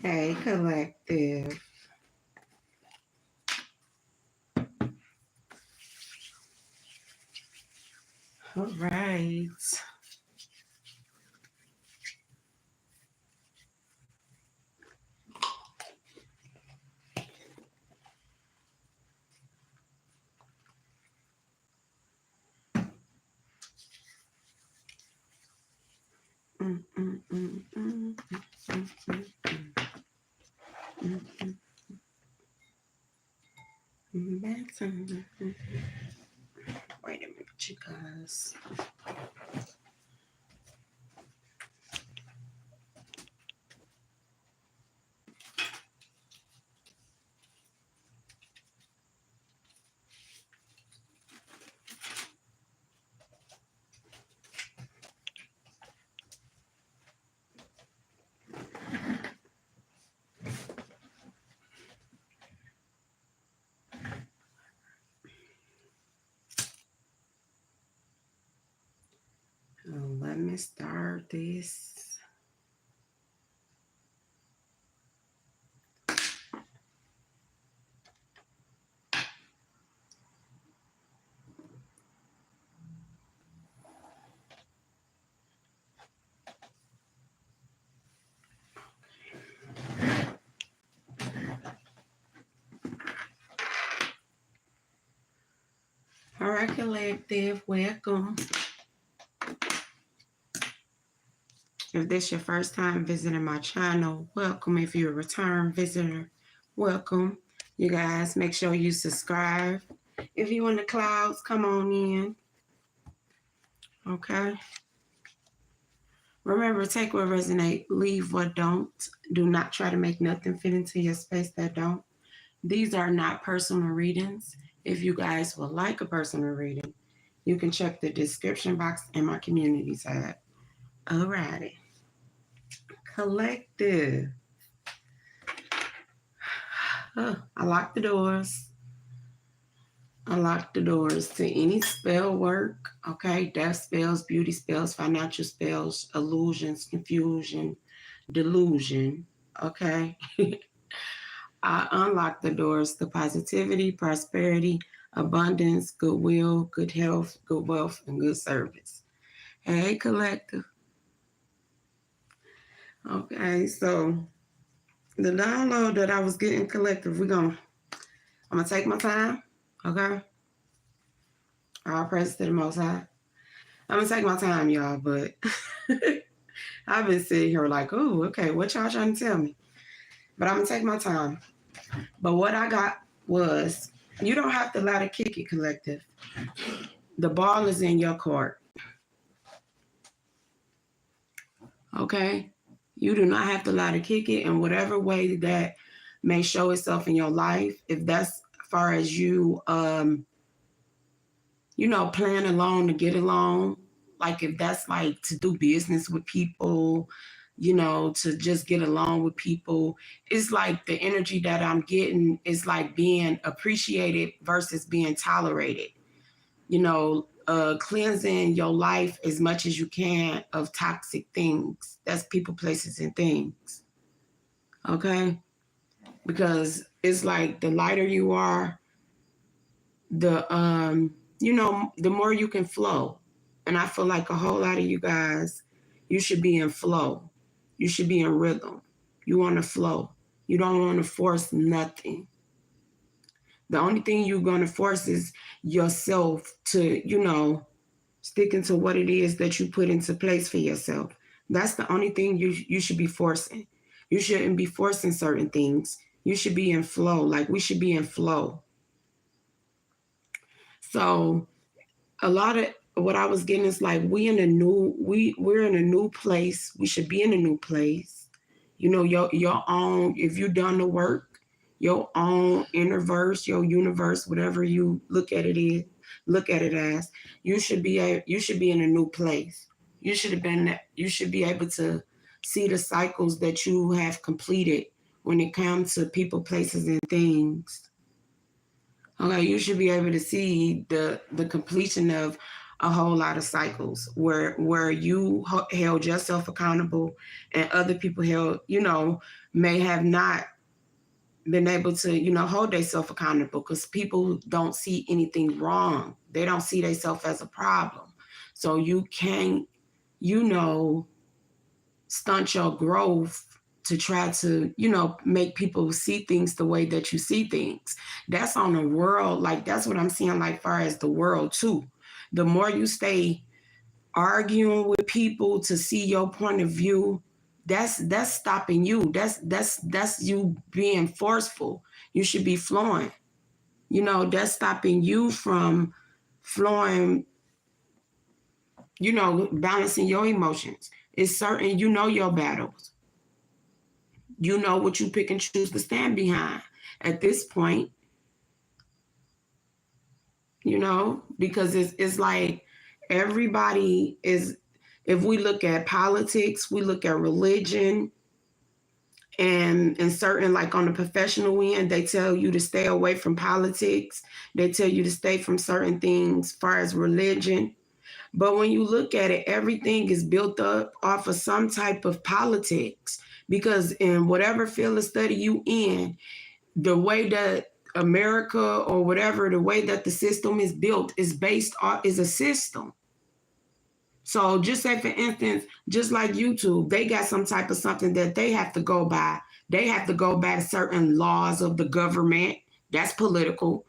Hey, collective. All right. Mm, mm, mm, mm, mm, mm, mm, mm. Wait a minute, you guys. Let me start this. All right, collective, welcome. If this is your first time visiting my channel, welcome. If you're a return visitor, welcome. You guys, make sure you subscribe. If you in the clouds, come on in. Okay. Remember, take what resonate, leave what don't. Do not try to make nothing fit into your space that don't. These are not personal readings. If you guys would like a personal reading, you can check the description box in my community tab. Alrighty. Collective. I lock the doors. Unlock the doors to any spell work, okay? Death spells, beauty spells, financial spells, illusions, confusion, delusion, okay? I unlock the doors to positivity, prosperity, abundance, goodwill, good health, good wealth, and good service. Hey, collective. Okay, so the download that I was getting, collective, I'm gonna take my time, okay? All praise to the Most High. I'm gonna take my time, y'all, but I've been sitting here like, oh, okay, what y'all trying to tell me? But I'm gonna take my time. But what I got was, you don't have to let it kick it, collective. The ball is in your court. Okay? You do not have to let it kick it in whatever way that may show itself in your life. If that's as far as you playing along to get along, like if that's like to do business with people, to just get along with people, it's like the energy that I'm getting is like being appreciated versus being tolerated. Cleansing your life as much as you can of toxic things. That's people, places, and things. Okay? Because it's like the lighter you are, the more you can flow. And I feel like a whole lot of you guys, you should be in flow. You should be in rhythm. You want to flow. You don't want to force nothing. The only thing you're going to force is yourself to, sticking to what it is that you put into place for yourself. That's the only thing you should be forcing. You shouldn't be forcing certain things. You should be in flow. Like we should be in flow. So a lot of what I was getting is like we're in a new place. We should be in a new place. Your own, if you've done the work, your own inner verse, your universe, whatever you look at it as, you should be in a new place. You should be able to see the cycles that you have completed when it comes to people, places, and things. Okay, you should be able to see the completion of a whole lot of cycles where you held yourself accountable and other people held, may have not been able to, hold themselves accountable because people don't see anything wrong. They don't see themselves as a problem. So you can't, stunt your growth to try to, make people see things the way that you see things. That's on the world. Like, that's what I'm seeing, like, far as the world too. The more you stay arguing with people to see your point of view, that's stopping you. That's you being forceful. You should be flowing. That's stopping you from flowing, balancing your emotions. It's certain, your battles. You know what you pick and choose to stand behind at this point, because it's like everybody is, if we look at politics, we look at religion, and certain, like on the professional end, they tell you to stay away from politics. They tell you to stay from certain things as far as religion. But when you look at it, everything is built up off of some type of politics, because in whatever field of study you in, the way that America or whatever, the way that the system is built is based on, is a system. So just say, for instance, just like YouTube, they got some type of something that they have to go by. They have to go by certain laws of the government. That's political,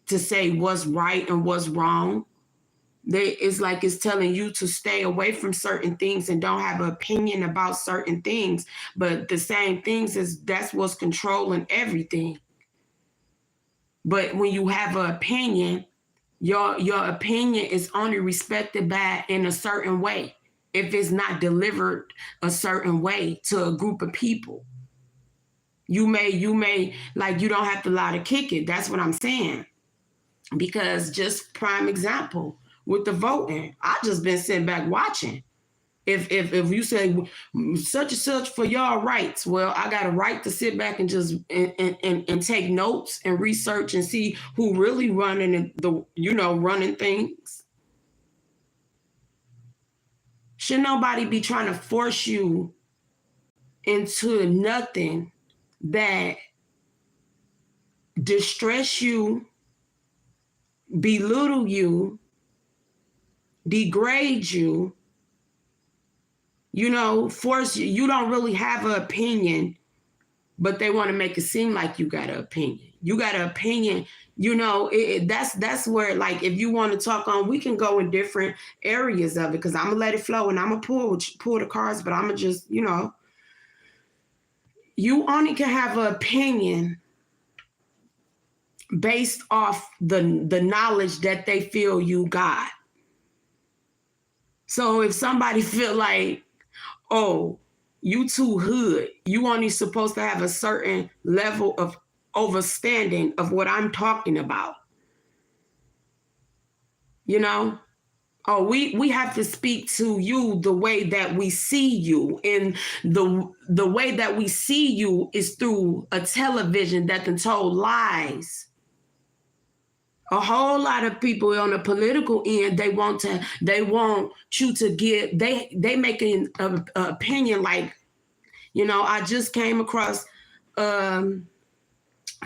to say what's right and what's wrong. It's like it's telling you to stay away from certain things and don't have an opinion about certain things. But the same things that's what's controlling everything. But when you have an opinion, your opinion is only respected by in a certain way if it's not delivered a certain way to a group of people. You may like, you don't have to lie to kick it. That's what I'm saying. Because just prime example with the voting, I just been sitting back watching. If you say such and such for y'all rights, well, I got a right to sit back and just and take notes and research and see who really running running things. Should nobody be trying to force you into nothing that distress you, belittle you, degrade you, force you. You don't really have an opinion, but they want to make it seem like you got an opinion. You got an opinion, that's where, like, if you want to talk on, we can go in different areas of it, because I'm going to let it flow and I'm going to pull the cards, but I'm going to just, you only can have an opinion based off the knowledge that they feel you got. So if somebody feel like, oh, you too hood, you only supposed to have a certain level of understanding of what I'm talking about. Oh, we have to speak to you the way that we see you. And the way that we see you is through a television that can told lies. A whole lot of people on the political end, they want you to get, they making an opinion like, I just came across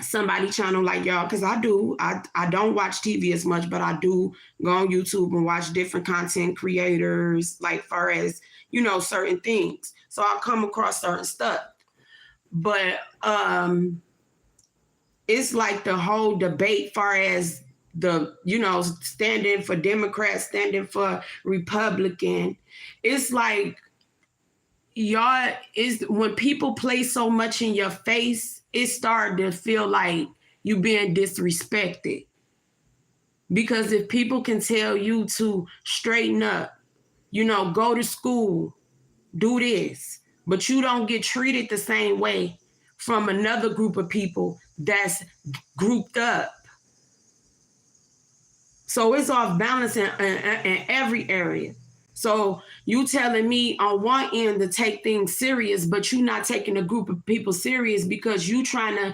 somebody channel like y'all, because I don't watch TV as much, but I do go on YouTube and watch different content creators, like far as, certain things. So I'll come across certain stuff. But it's like the whole debate far as the, standing for Democrat, standing for Republican. It's like, y'all, is when people play so much in your face, it started to feel like you being disrespected. Because if people can tell you to straighten up, go to school, do this, but you don't get treated the same way from another group of people that's grouped up. So it's off balance in every area. So you telling me on one end to take things serious, but you not taking a group of people serious because you trying to,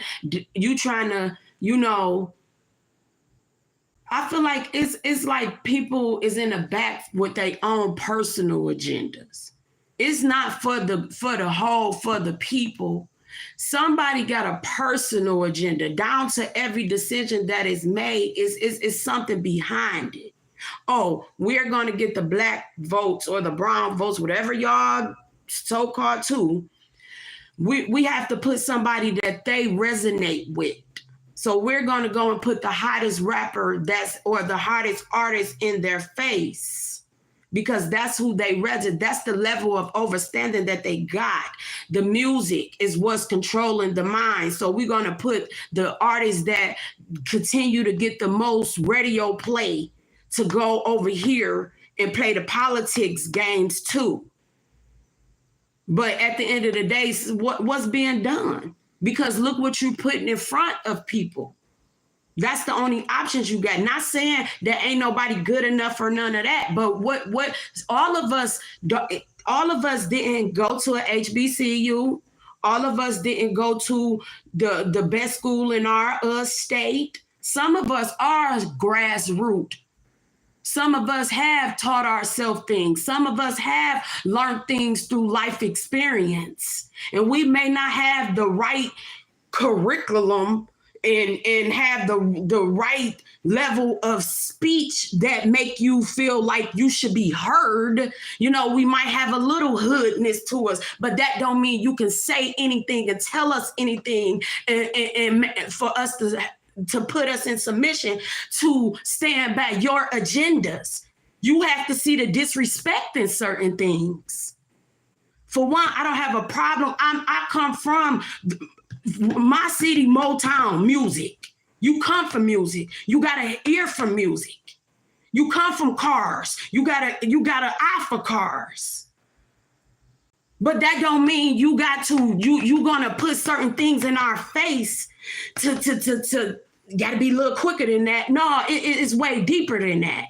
I feel like it's like people is in the back with their own personal agendas. It's not for the people. Somebody got a personal agenda. Down to every decision that is made is something behind it. Oh, we're going to get the black votes or the brown votes, whatever y'all so-called too. We have to put somebody that they resonate with. So we're going to go and put the hottest rapper or the hottest artist in their face, because that's who they resonate. That's the level of understanding that they got. The music is what's controlling the mind. So we're going to put the artists that continue to get the most radio play to go over here and play the politics games too. But at the end of the day, what's being done? Because look what you're putting in front of people. That's the only options you got. Not saying that ain't nobody good enough or none of that, but what all of us didn't go to a HBCU. All of us didn't go to the best school in our state. Some of us are grassroots. Some of us have taught ourselves things. Some of us have learned things through life experience. And we may not have the right curriculum and have the right level of speech that make you feel like you should be heard. You know, we might have a little hoodness to us, but that don't mean you can say anything and tell us anything and for us to put us in submission to stand by your agendas. You have to see the disrespect in certain things. For one, I don't have a problem. I come from my city, Motown music. You come from music. You got an ear for music. You come from cars. You got an eye for cars. But that don't mean you gonna put certain things in our face to gotta be a little quicker than that. No, it's way deeper than that.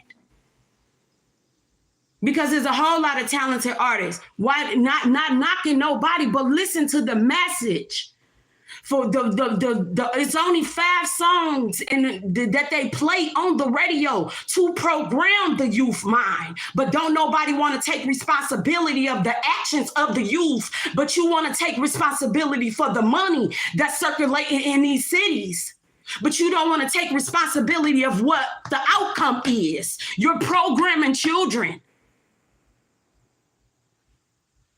Because there's a whole lot of talented artists. Why not knocking nobody, but listen to the message. For it's only 5 songs that they play on the radio to program the youth mind. But don't nobody want to take responsibility of the actions of the youth, but you want to take responsibility for the money that's circulating in these cities. But you don't want to take responsibility of what the outcome is. You're programming children.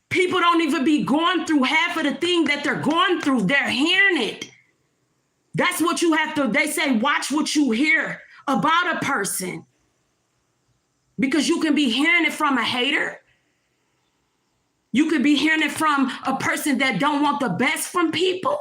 People don't even be going through half of the thing that they're going through. They're hearing it. That's what you have to, they say, watch what you hear about a person. Because you can be hearing it from a hater. You could be hearing it from a person that don't want the best from people.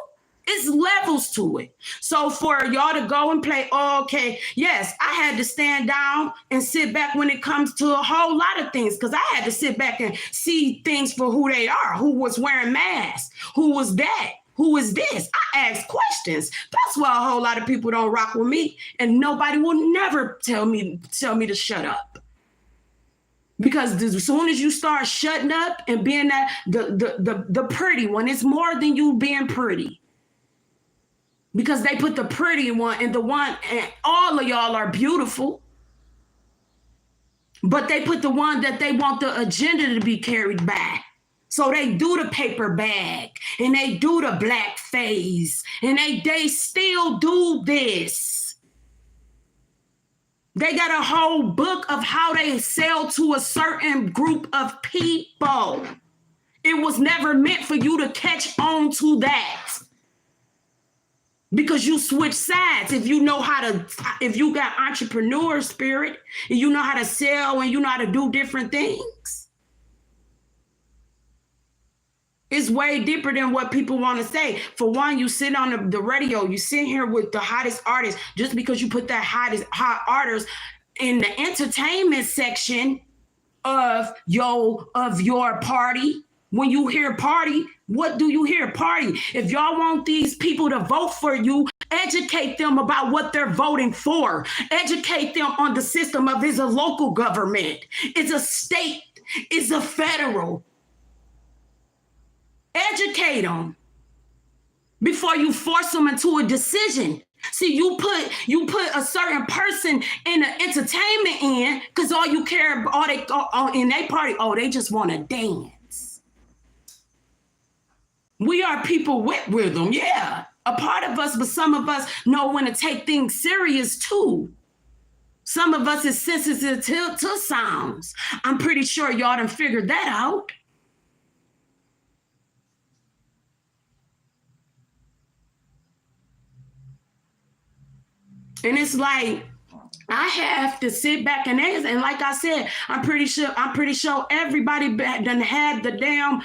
It's levels to it. So for y'all to go and play, okay, yes, I had to stand down and sit back when it comes to a whole lot of things, because I had to sit back and see things for who they are, who was wearing masks, who was that, who is this. I asked questions. That's why a whole lot of people don't rock with me, and nobody will never tell me to shut up. Because as soon as you start shutting up and being that the pretty one, it's more than you being pretty. Because they put the pretty one and the one, and all of y'all are beautiful. But they put the one that they want the agenda to be carried by. So they do the paper bag and they do the black face and they still do this. They got a whole book of how they sell to a certain group of people. It was never meant for you to catch on to that. Because you switch sides. If you got entrepreneur spirit and you know how to sell and you know how to do different things. It's way deeper than what people want to say. For one, you sit on the radio, you sit here with the hottest artists, just because you put that hot artist in the entertainment section of your party. When you hear party, what do you hear? Party. If y'all want these people to vote for you, educate them about what they're voting for. Educate them on the system of is a local government, it's a state, it's a federal. Educate them before you force them into a decision. See, you put a certain person in the entertainment end because all you care about, all they in their party, oh, they just want to dance. We are people with rhythm, yeah, a part of us, but some of us know when to take things serious too. Some of us is sensitive to sounds. I'm pretty sure y'all done figured that out. And it's like, I have to sit back and like I said, I'm pretty sure everybody done had the damn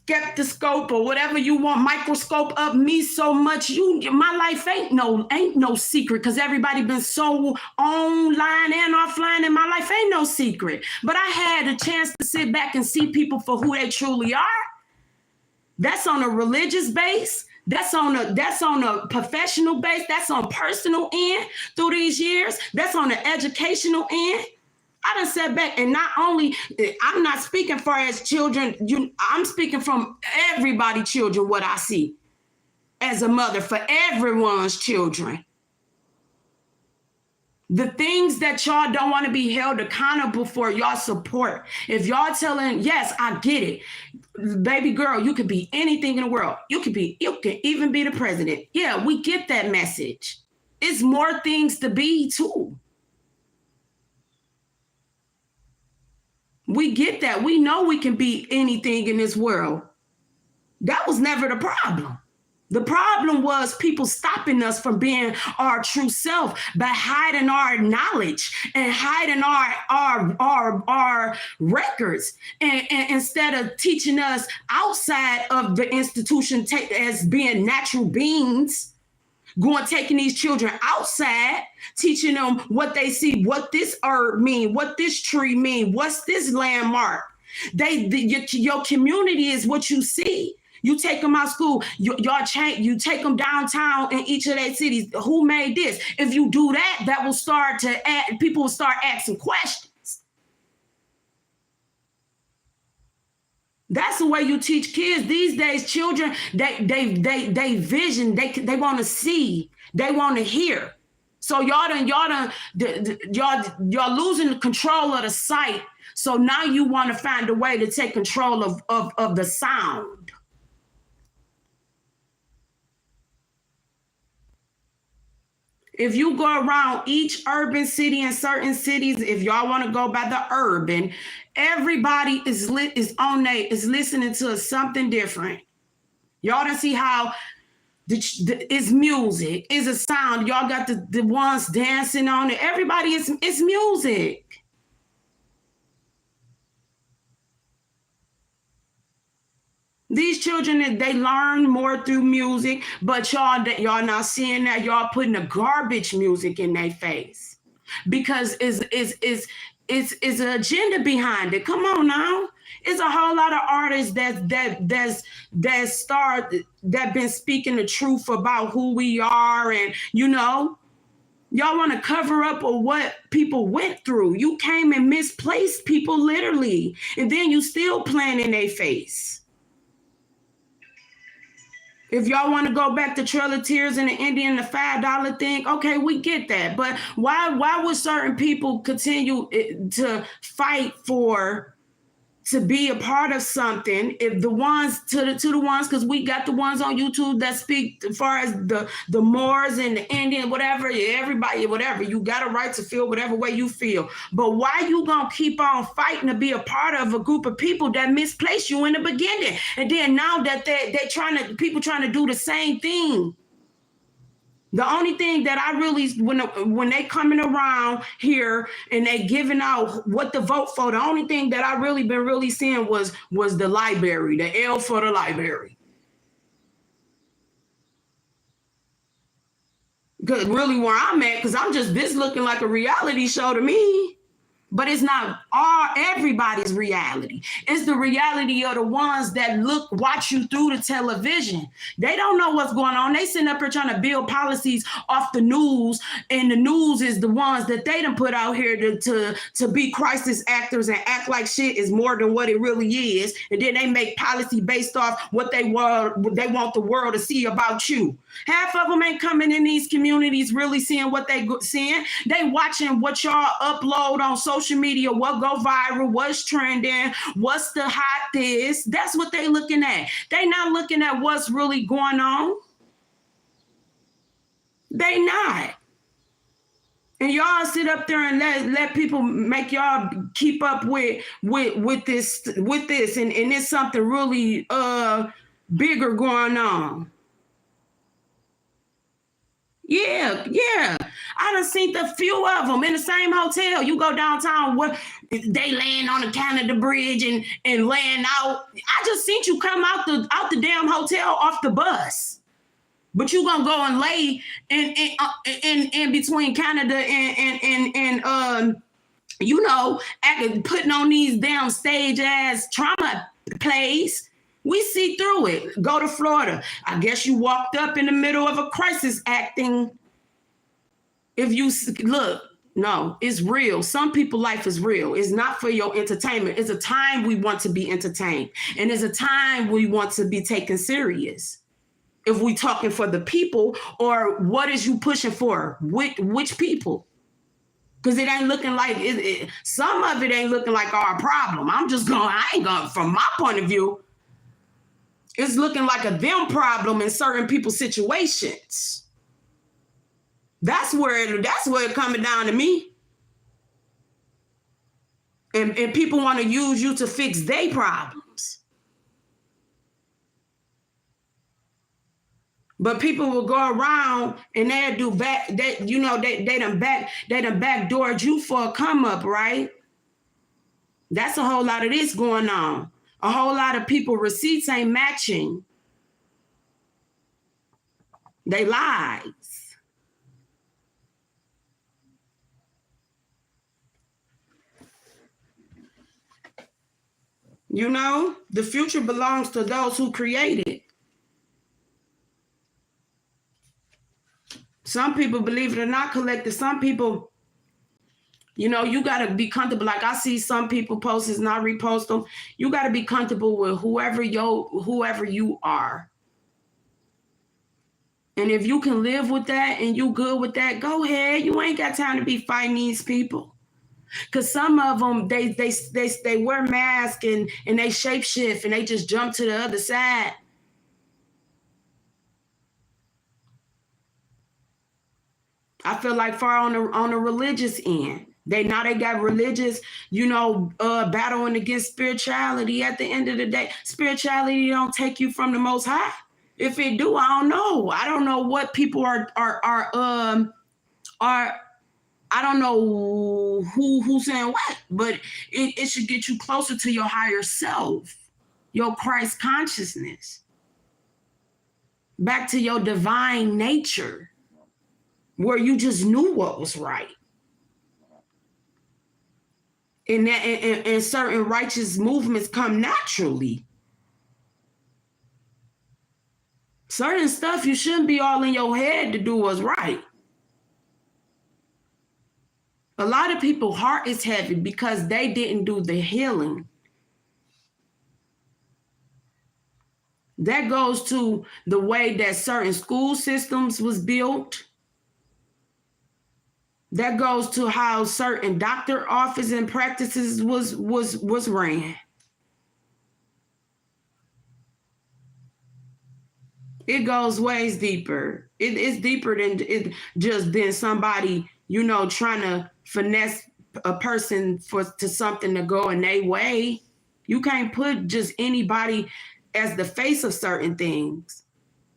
skeptoscope or whatever you want, microscope up me so much. My life ain't no secret because everybody been so online and offline, and my life ain't no secret. But I had a chance to sit back and see people for who they truly are. That's on a religious base. That's on a professional base. That's on personal end through these years. That's on the educational end. I done sat back, and not only, I'm not speaking for as children, I'm speaking from everybody's children, what I see as a mother for everyone's children. The things that y'all don't want to be held accountable for, y'all support. If y'all telling, yes, I get it. Baby girl, you could be anything in the world. You can even be the president. Yeah, we get that message. It's more things to be too. We get that. We know we can be anything in this world. That was never the problem. The problem was people stopping us from being our true self by hiding our knowledge and hiding our records, and instead of teaching us outside of the institution as being natural beings, taking these children outside, teaching them what they see, what this herb mean, what this tree mean, what's this landmark. Your community is what you see. You take them out of school, y'all change, you take them downtown in each of their cities. Who made this? If you do that, that will start to people will start asking questions. That's the way you teach kids these days. Children, they vision, they want to see, they want to hear. So y'all losing the control of the sight. So now you want to find a way to take control of the sound. If you go around each urban city in certain cities, if y'all want to go by the urban, everybody is listening to something different. Y'all don't see how it's music, it's a sound. Y'all got the ones dancing on it. Everybody it's music. These children, they learn more through music, but y'all not seeing that. Y'all putting the garbage music in their face because it's an agenda behind it. Come on now. It's a whole lot of artists that been speaking the truth about who we are, and y'all want to cover up of what people went through. You came and misplaced people literally, and then you still playing in their face. If y'all want to go back to Trail of Tears and the Indian, the $5 thing, okay, we get that. But why would certain people continue to fight to be a part of something if the ones to the ones, because we got the ones on YouTube that speak as far as the Moors and the Indian, whatever, everybody, whatever, you got a right to feel whatever way you feel. But why you gonna keep on fighting to be a part of a group of people that misplaced you in the beginning? And then now that people trying to do the same thing. The only thing that I really, when they coming around here and they giving out what to vote for, the only thing that I been seeing was the library, the L for the library. Because really where I'm at, because this looking like a reality show to me. But it's not everybody's reality. It's the reality of the ones that watch you through the television. They don't know what's going on. They sitting up here trying to build policies off the news, and the news is the ones that they done put out here to be crisis actors and act like shit is more than what it really is. And then they make policy based off what they want the world to see about you. Half of them ain't coming in these communities really seeing what they seeing. They watching what y'all upload on social media, what go viral, what's trending, what's the hot this. That's what they looking at. They not looking at what's really going on. They not. And y'all sit up there and let people make y'all keep up with this, and it's something really bigger going on. Yeah. I done seen a few of them in the same hotel. You go downtown where they laying on the Canada Bridge and laying out. I just seen you come out the damn hotel off the bus. But you gonna go and lay in between Canada and putting on these damn stage ass trauma plays. We see through it. Go to Florida. I guess you walked up in the middle of a crisis acting. If you look, no, it's real. Some people's life is real. It's not for your entertainment. It's a time we want to be entertained. And it's a time we want to be taken serious. If we talking for the people, or what is you pushing for? Which people? Because it ain't looking like some of it ain't looking like our problem. I ain't going, from my point of view, it's looking like a them problem in certain people's situations. That's where it coming down to me. And people want to use you to fix their problems. But people will go around and they'll do they done backdoored you for a come up, right? That's a whole lot of this going on. A whole lot of people receipts ain't matching they lies. You know, the future belongs to those who create it. Some people, believe it or not, collective. Some people, you got to be comfortable. Like I see some people post this, not repost them. You got to be comfortable with whoever you are. And if you can live with that and you good with that, go ahead. You ain't got time to be fighting these people. Because some of them, they wear masks and they shapeshift and they just jump to the other side. I feel like far on the religious end. They got religious, battling against spirituality. At the end of the day, spirituality don't take you from the Most High. If it do, I don't know. I don't know what people are. I don't know who's saying what, but it should get you closer to your higher self, your Christ consciousness, back to your divine nature, where you just knew what was right. And certain righteous movements come naturally. Certain stuff you shouldn't be all in your head to do what's right. A lot of people's heart is heavy because they didn't do the healing. That goes to the way that certain school systems was built. That goes to how certain doctor offices and practices was ran. It goes ways deeper. It's deeper than somebody, trying to finesse a person to something to go in their way. You can't put just anybody as the face of certain things.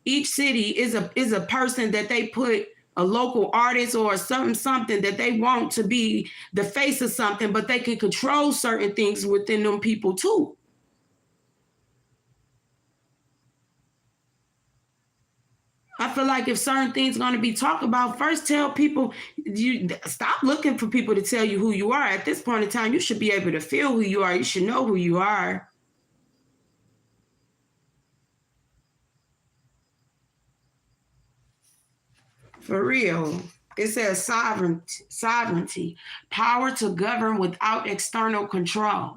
Each city is a person that they put, a local artist or something that they want to be the face of something, but they can control certain things within them people too. I feel like if certain things are going to be talked about, first tell people, you stop looking for people to tell you who you are. At this point in time, you should be able to feel who you are. You should know who you are. For real. It says sovereignty, power to govern without external control.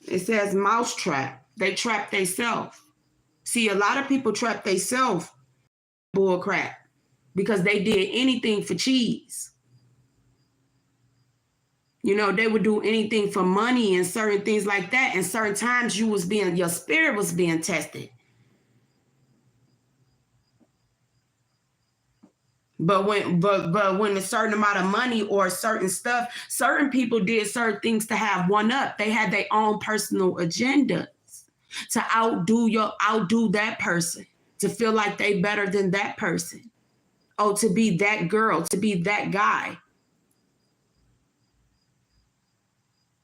It says mousetrap. They trap themselves. See, a lot of people trap themselves bull crap because they did anything for cheese. You know, they would do anything for money and certain things like that. And certain times your spirit was being tested. But when a certain amount of money or certain stuff, certain people did certain things to have one up. They had their own personal agendas to outdo that person, to feel like they better than that person. Oh, to be that girl, to be that guy.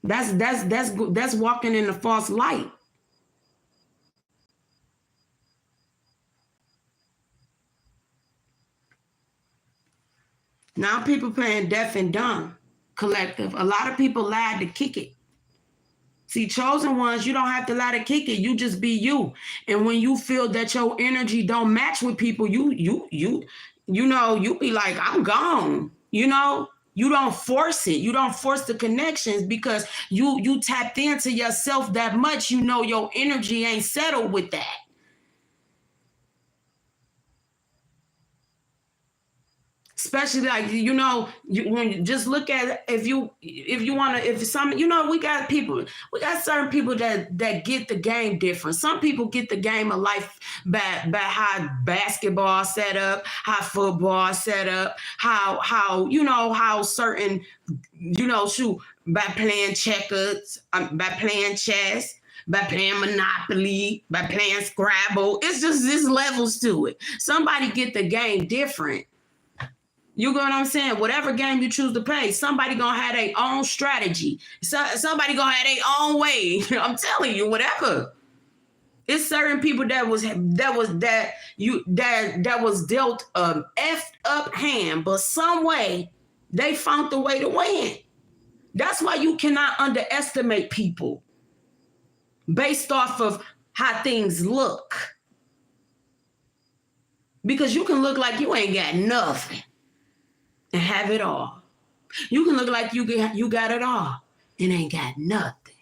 That's walking in a false light. Now people playing deaf and dumb collective. A lot of people lied to kick it. See, chosen ones, you don't have to lie to kick it. You just be you. And when you feel that your energy don't match with people, you be like, I'm gone. You know, you don't force it. You don't force the connections because you tapped into yourself that much. You know your energy ain't settled with that. Especially like, you know, when you just look at if you want to, if some, you know, we got certain people that get the game different. Some people get the game of life by how basketball set up, how football set up, how you know, how certain, you know, by playing checkers, by playing chess, by playing Monopoly, by playing Scrabble. It's just this levels to it. Somebody get the game different. You get what I'm saying? Whatever game you choose to play, somebody gonna have their own strategy. Somebody gonna have their own way. I'm telling you, whatever. It's certain people that was dealt a effed up hand, but some way they found the way to win. That's why you cannot underestimate people based off of how things look. Because you can look like you ain't got nothing and have it all. You can look like you got it all and ain't got nothing.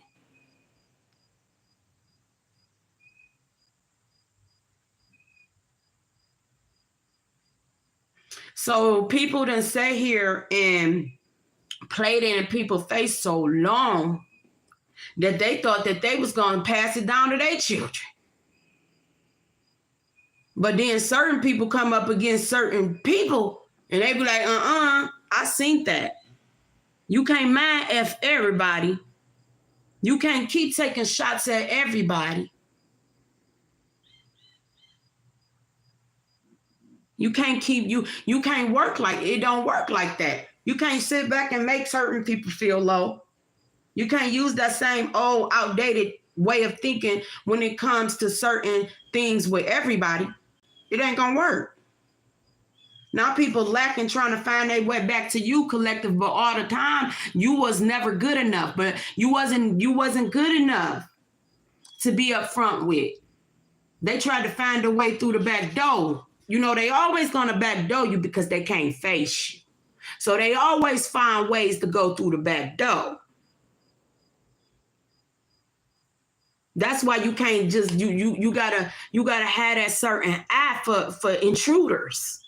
So people done sit here and played in people's face so long that they thought that they was going to pass it down to their children. But then certain people come up against certain people and they be like, I seen that. You can't mind F everybody. You can't keep taking shots at everybody. You can't you can't work like it. Don't work like that. You can't sit back and make certain people feel low. You can't use that same old outdated way of thinking when it comes to certain things with everybody. It ain't gonna work. Now people lacking trying to find their way back to you, collective, but all the time you was never good enough. But you wasn't good enough to be up front with. They tried to find a way through the back door. You know, they always gonna backdoor you because they can't face you. So they always find ways to go through the back door. That's why you can't just you gotta have that certain eye for intruders,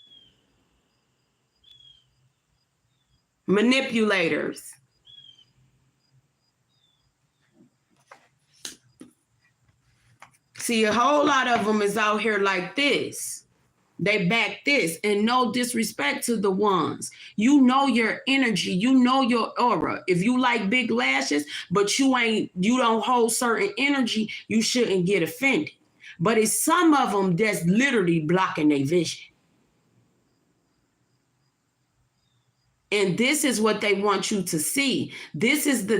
manipulators. See, a whole lot of them is out here like this. They back this, and no disrespect to the ones. You know your energy, you know your aura. If you like big lashes, but you don't hold certain energy, you shouldn't get offended. But it's some of them that's literally blocking their vision. And this is what they want you to see. This is the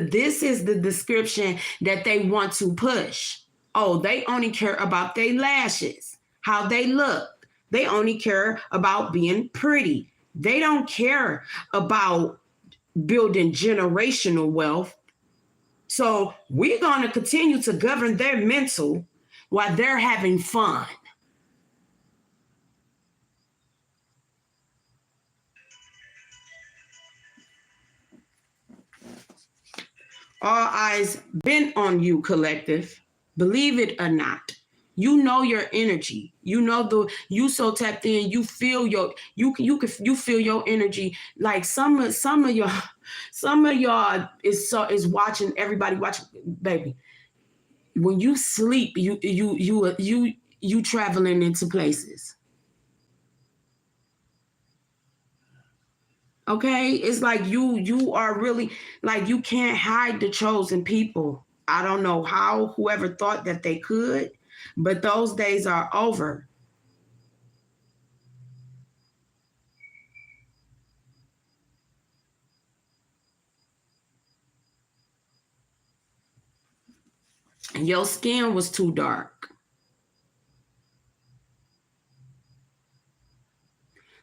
description that they want to push. Oh, they only care about their lashes, how they look. They only care about being pretty. They don't care about building generational wealth. So we're going to continue to govern their mental while they're having fun. All eyes been on you, collective. Believe it or not. You know your energy. You know you so tapped in. You feel you feel your energy. Like some of y'all is watching, everybody watching, baby. When you sleep, you traveling into places. Okay, it's like you are really, like, you can't hide the chosen people. I don't know how whoever thought that they could, but those days are over. Your skin was too dark.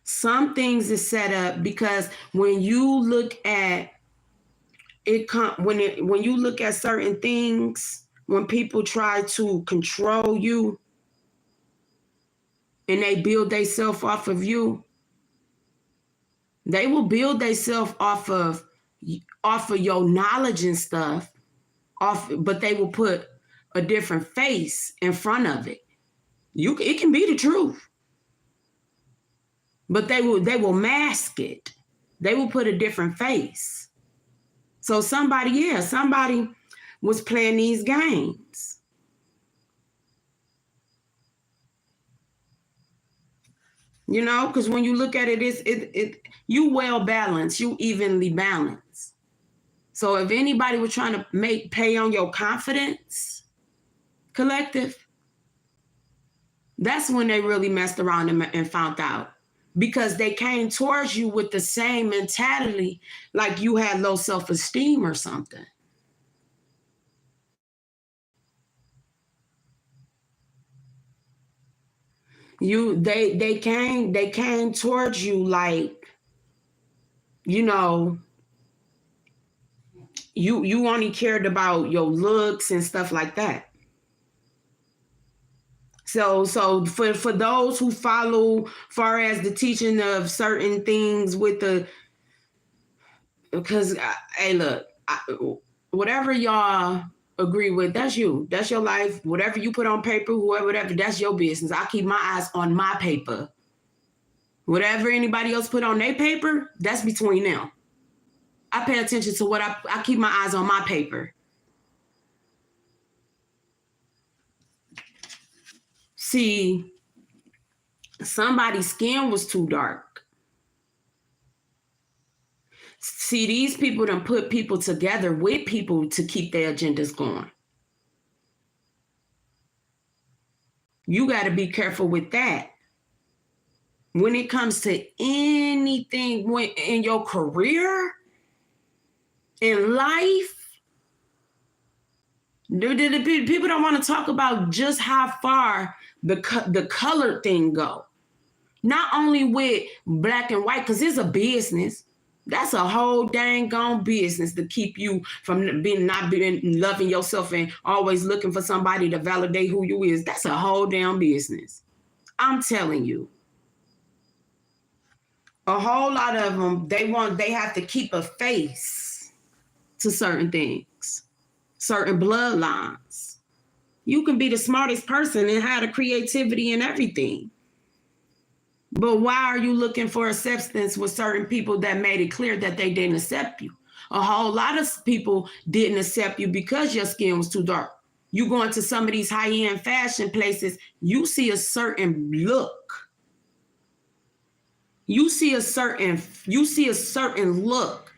Some things is set up because when you look at it, when you look at certain things, when people try to control you and they build themselves off of you, they will build themselves off of your knowledge and stuff, but they will put a different face in front of it. It can be the truth, but they will mask it. They will put a different face. So somebody was playing these games. You know, because when you look at it, you well balanced, you evenly balanced. So if anybody was trying to pay on your confidence, collective, that's when they really messed around and found out. Because they came towards you with the same mentality, like you had low self-esteem or something. They came towards you like, you know, you only cared about your looks and stuff like that. So for those who follow far as the teaching of certain things with the, because hey, look, whatever y'all agree with, that's you, that's your life. Whatever you put on paper, whatever, that's your business. I keep my eyes on my paper. Whatever anybody else put on their paper, that's between them. I pay attention to what I keep my eyes on my paper. See, somebody's skin was too dark. See, these people done put people together with people to keep their agendas going. You got to be careful with that. When it comes to anything in your career, in life, people don't want to talk about just how far the colored thing go. Not only with black and white, because it's a business. That's a whole dang gone business to keep you from not being loving yourself and always looking for somebody to validate who you is. That's a whole damn business. I'm telling you. A whole lot of them, they have to keep a face to certain things, certain bloodlines. You can be the smartest person and have the creativity and everything. But why are you looking for acceptance with certain people that made it clear that they didn't accept you? A whole lot of people didn't accept you because your skin was too dark. You go into some of these high-end fashion places, you see a certain look. You see a certain look.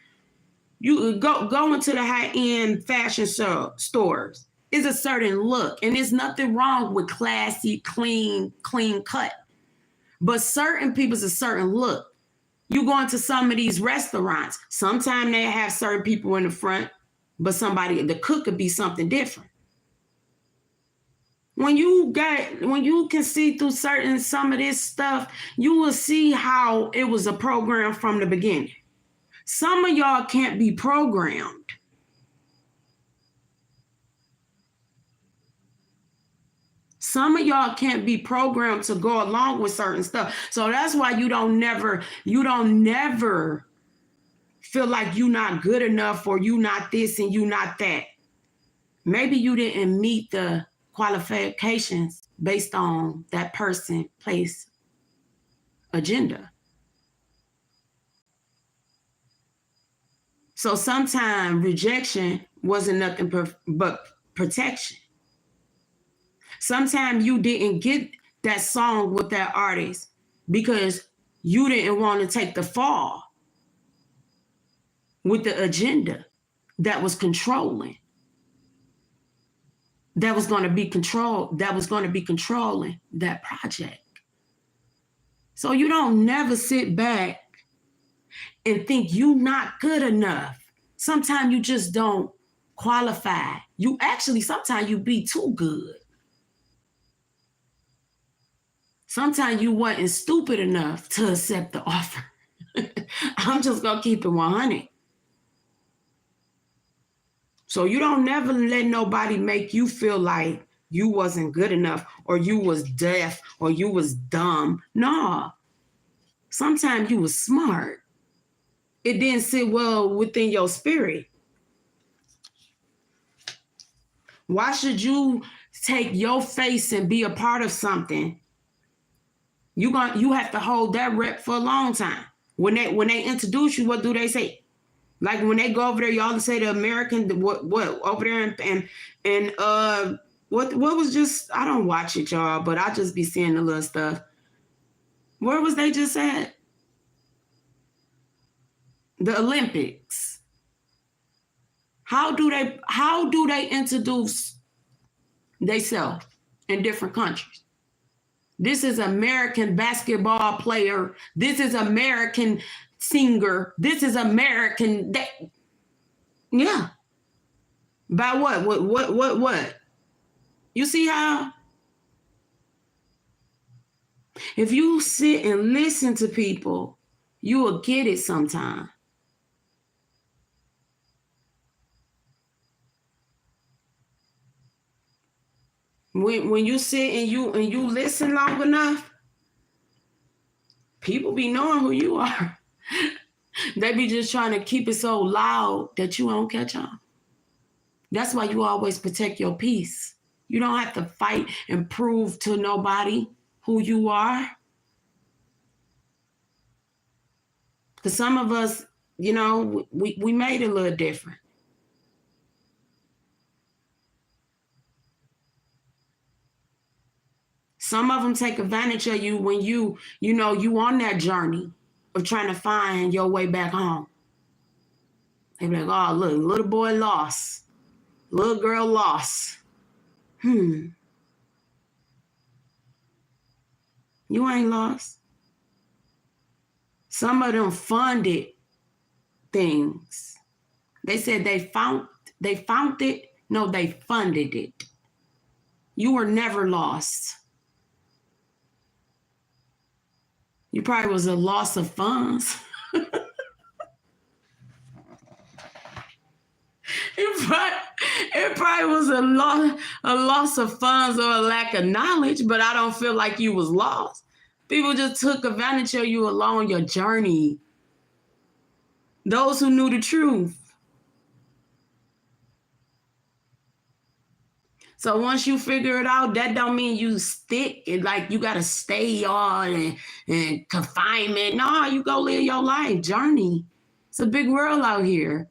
You go into the high-end fashion stores. It's a certain look. And there's nothing wrong with classy, clean cut. But certain people's a certain look. You go into some of these restaurants, sometimes they have certain people in the front, but the cook could be something different. When you can see through some of this stuff, you will see how it was a program from the beginning. Some of y'all can't be programmed. Some of y'all can't be programmed to go along with certain stuff. So that's why you don't never feel like you're not good enough, or you not this and you not that. Maybe you didn't meet the qualifications based on that person, place, agenda. So sometimes rejection wasn't nothing but protection. Sometimes you didn't get that song with that artist because you didn't want to take the fall with the agenda that was controlling, that was going to be controlling that project. So you don't never sit back and think you not good enough. Sometimes you just don't qualify. You actually, sometimes you be too good. Sometimes you wasn't stupid enough to accept the offer. I'm just going to keep it 100. So you don't never let nobody make you feel like you wasn't good enough, or you was deaf, or you was dumb. No. Sometimes you was smart. It didn't sit well within your spirit. Why should you take your face and be a part of something? You have to hold that rep for a long time. When they introduce you, what do they say? Like when they go over there, y'all say the American what over there and what was just, I don't watch it, y'all, but I just be seeing the little stuff. Where was they just at? The Olympics. How do they introduce themselves in different countries? This is American basketball player. This is American singer. This is American. Yeah. By what? What? You see how? If you sit and listen to people, you will get it sometime. When you sit and you listen long enough, people be knowing who you are. They be just trying to keep it so loud that you won't catch on. That's why you always protect your peace. You don't have to fight and prove to nobody who you are. Because some of us, we made it a little different. Some of them take advantage of you when you on that journey of trying to find your way back home. They be like, oh, look, little boy lost. Little girl lost. You ain't lost. Some of them funded things. They said they found it. No, they funded it. You were never lost. You probably was a loss of funds. It probably was a loss of funds or a lack of knowledge, but I don't feel like you was lost. People just took advantage of you along your journey. Those who knew the truth. So once you figure it out, that don't mean you stick and like you gotta stay on and confinement. No, you go live your life journey. It's a big world out here.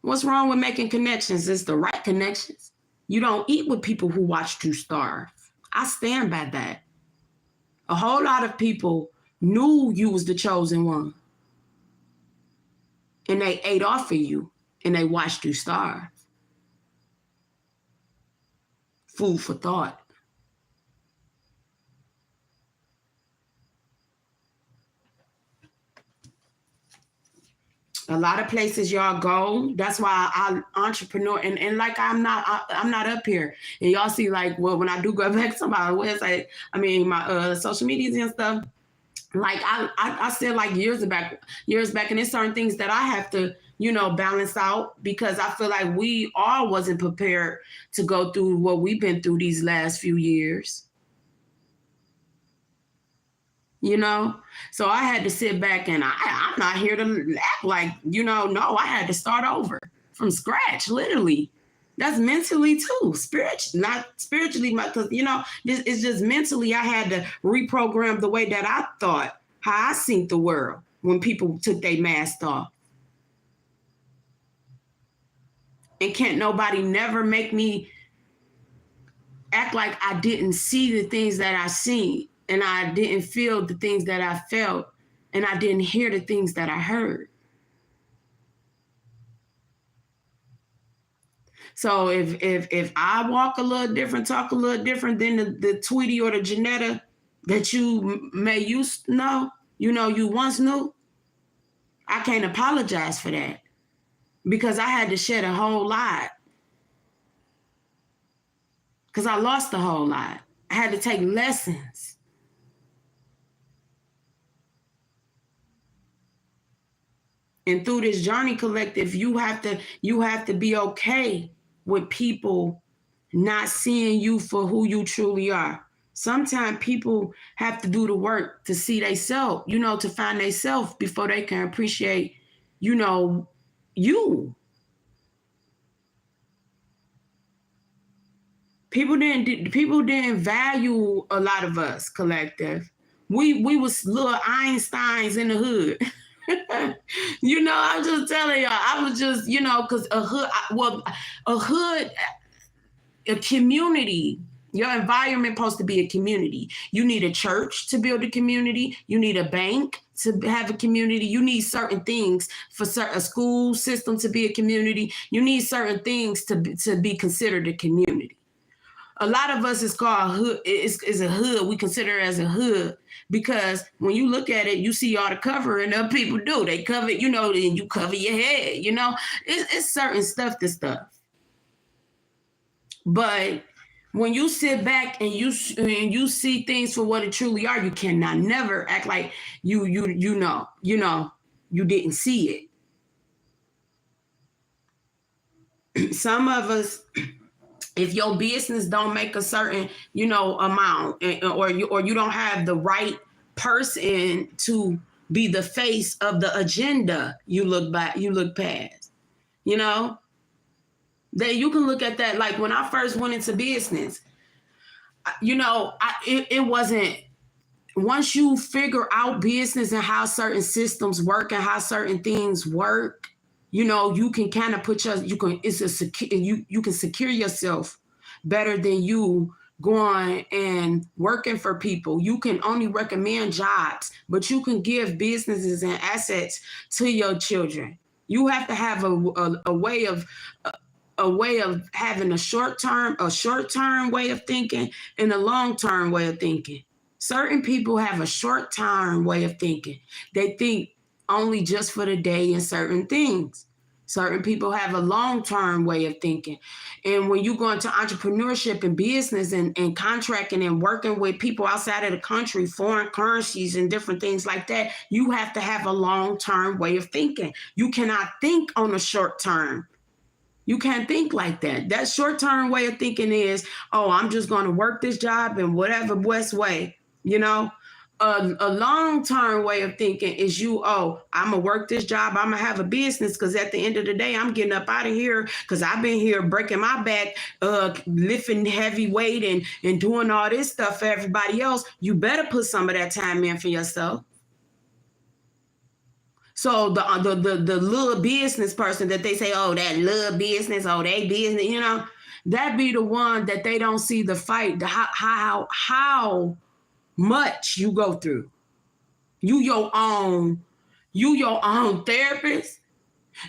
What's wrong with making connections? It's the right connections. You don't eat with people who watch you starve. I stand by that. A whole lot of people knew you was the chosen one. And they ate off of you and they watched you starve. Food for thought. A lot of places y'all go. That's why I entrepreneur and like I'm not up here. And y'all see like, well, when I do go back to my website, I mean my social medias and stuff. Like I said like years back, and there's certain things that I have to, balance out, because I feel like we all wasn't prepared to go through what we've been through these last few years. So I had to sit back, and I'm not here to act like, no, I had to start over from scratch, literally. That's mentally too, not spiritually, because, it's just mentally, I had to reprogram the way that I thought, how I seen the world when people took their mask off. And can't nobody never make me act like I didn't see the things that I seen. And I didn't feel the things that I felt, and I didn't hear the things that I heard. So if I walk a little different, talk a little different than the Tweety or the Janetta that you may used to know, you once knew, I can't apologize for that, because I had to shed a whole lot. Because I lost a whole lot. I had to take lessons. And through this journey collective, you have to be okay with people not seeing you for who you truly are. Sometimes people have to do the work to see themselves, to find themselves before they can appreciate, you. People didn't value a lot of us collective. We was little Einsteins in the hood. I'm just telling y'all, I was just, because a community, your environment supposed to be a community. You need a church to build a community. You need a bank to have a community. You need certain things for a school system to be a community. You need certain things to be considered a community. A lot of us is called hood. Is a hood. We consider it as a hood because when you look at it, you see all the covering up people do. They cover, and you cover your head. It's certain stuff to stuff. But when you sit back and you see things for what it truly are, you cannot never act like you didn't see it. Some of us, if your business don't make a certain, amount, or you don't have the right person to be the face of the agenda, you look past, that you can look at that. Like when I first went into business, it wasn't, once you figure out business and how certain systems work and how certain things work, you can kind of you can secure yourself better than you going and working for people. You can only recommend jobs, but you can give businesses and assets to your children. You have to have a way of having a short-term way of thinking and a long-term way of thinking. Certain people have a short-term way of thinking. They think only just for the day and certain things. Certain people have a long-term way of thinking. And when you go into entrepreneurship and business and contracting and working with people outside of the country, foreign currencies and different things like that, you have to have a long-term way of thinking. You cannot think on a short term. You can't think like that. That short-term way of thinking is, I'm just going to work this job in whatever best way, A long-term way of thinking is I'm going to work this job. I'm going to have a business because at the end of the day, I'm getting up out of here because I've been here breaking my back, lifting heavy weight and doing all this stuff for everybody else. You better put some of that time in for yourself. So the little business person that they say, that little business, they business, that be the one that they don't see the fight, how much you go through. You your own therapist,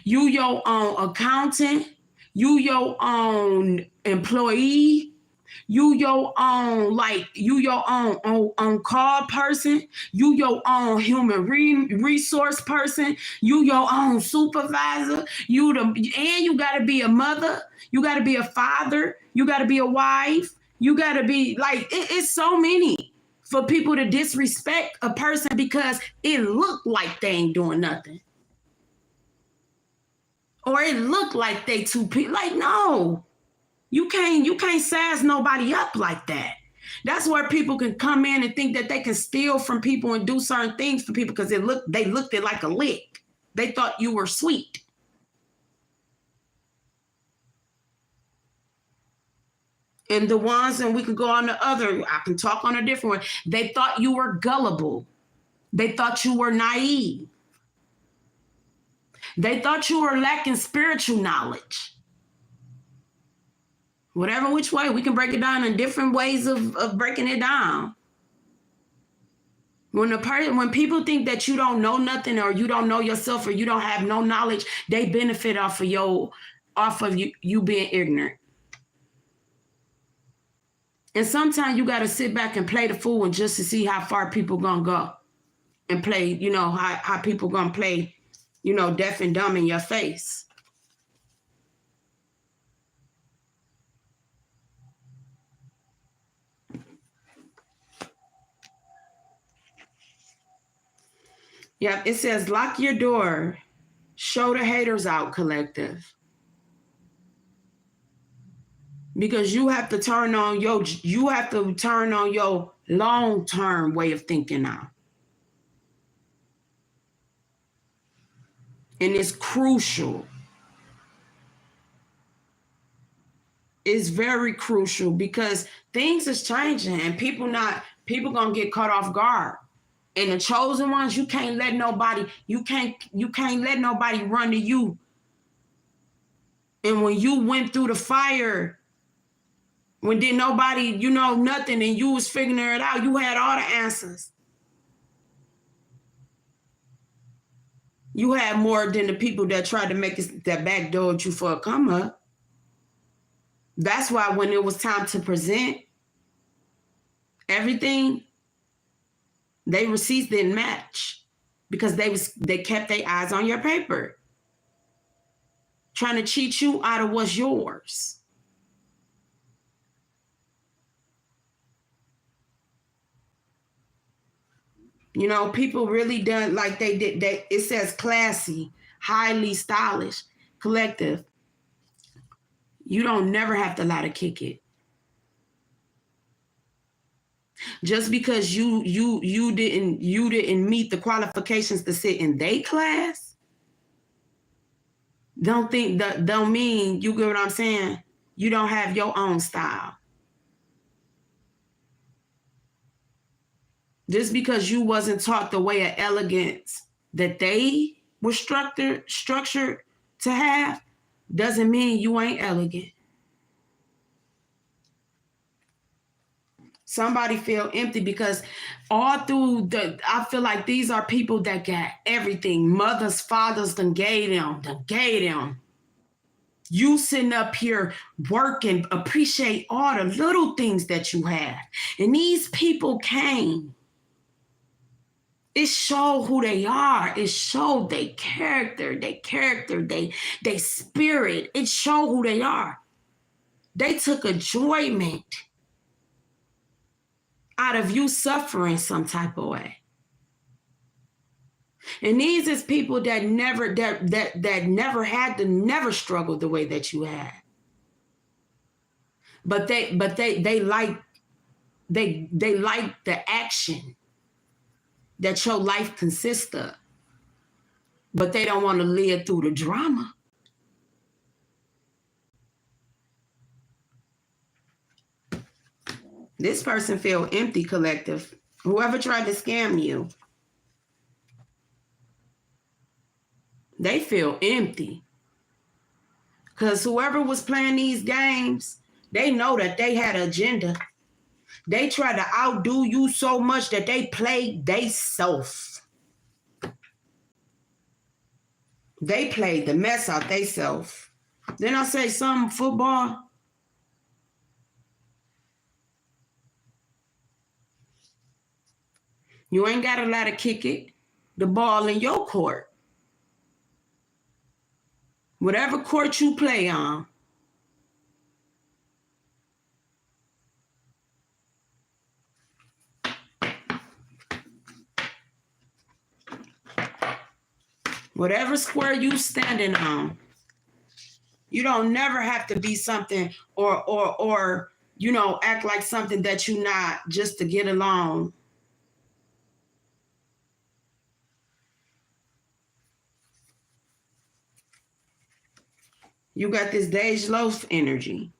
you your own accountant, you your own employee, You your own, like you your own call person. You your own human resource person. You your own supervisor. And you got to be a mother. You got to be a father. You got to be a wife. You got to be like it's so many for people to disrespect a person because it looked like they ain't doing nothing. Or it looked like they two people. Like, no. You can't size nobody up like that. That's where people can come in and think that they can steal from people and do certain things for people because they looked it like a lick. They thought you were sweet. And the ones, and we can go on the other, I can talk on a different one. They thought you were gullible. They thought you were naive. They thought you were lacking spiritual knowledge. Whatever which way, we can break it down in different ways of breaking it down. When people think that you don't know nothing or you don't know yourself or you don't have no knowledge, they benefit off of you being ignorant. And sometimes you got to sit back and play the fool and just to see how far people gonna go and play, how people gonna play, deaf and dumb in your face. Yep, it says lock your door, show the haters out, collective. Because you have to turn on your long-term way of thinking now. And it's crucial. It's very crucial because things is changing and people gonna get caught off guard. And the chosen ones, you can't let nobody run to you. And when you went through the fire, when did nobody, nothing, and you was figuring it out, you had all the answers. You had more than the people that tried to make that backdoored you for a come up. That's why when it was time to present everything, they receipts didn't match because they kept their eyes on your paper, trying to cheat you out of what's yours. People really done like they did. It says classy, highly stylish, collective. You don't never have to lie to kick it. Just because you didn't meet the qualifications to sit in their class, don't mean, you get what I'm saying? You don't have your own style. Just because you wasn't taught the way of elegance that they were structured to have, doesn't mean you ain't elegant. Somebody feel empty because all through I feel like these are people that got everything. Mothers, fathers done gave them. You sitting up here working, appreciate all the little things that you have. And these people came. It showed who they are. It showed their character, their spirit. It showed who they are. They took enjoyment out of you suffering some type of way. And these is people that never had to never struggle the way that you had. But they like the action that your life consists of. But they don't want to live through the drama. This person feel empty, collective. Whoever tried to scam you, they feel empty. Because whoever was playing these games, they know that they had an agenda. They try to outdo you so much that they played they self. They played the mess out they self. Then I say some football. You ain't got to let her kick it. The ball in your court. Whatever court you play on. Whatever square you standing on. You don't never have to be something or act like something that you're not just to get along. You got this Dej Loaf energy.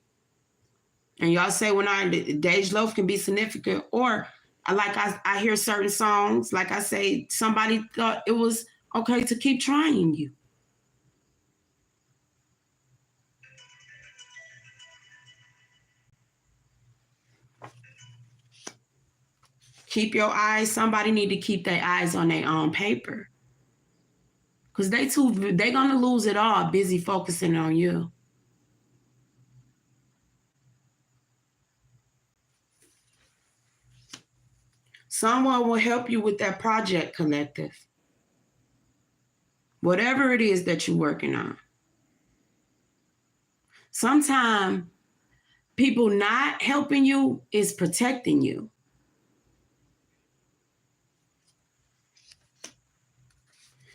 And y'all say when Dej Loaf can be significant, or I hear certain songs, like I say, somebody thought it was okay to keep trying you. Keep your eyes, somebody need to keep their eyes on their own paper. Because they're gonna lose it all busy focusing on you. Someone will help you with that project, collective. Whatever it is that you're working on. Sometimes people not helping you is protecting you.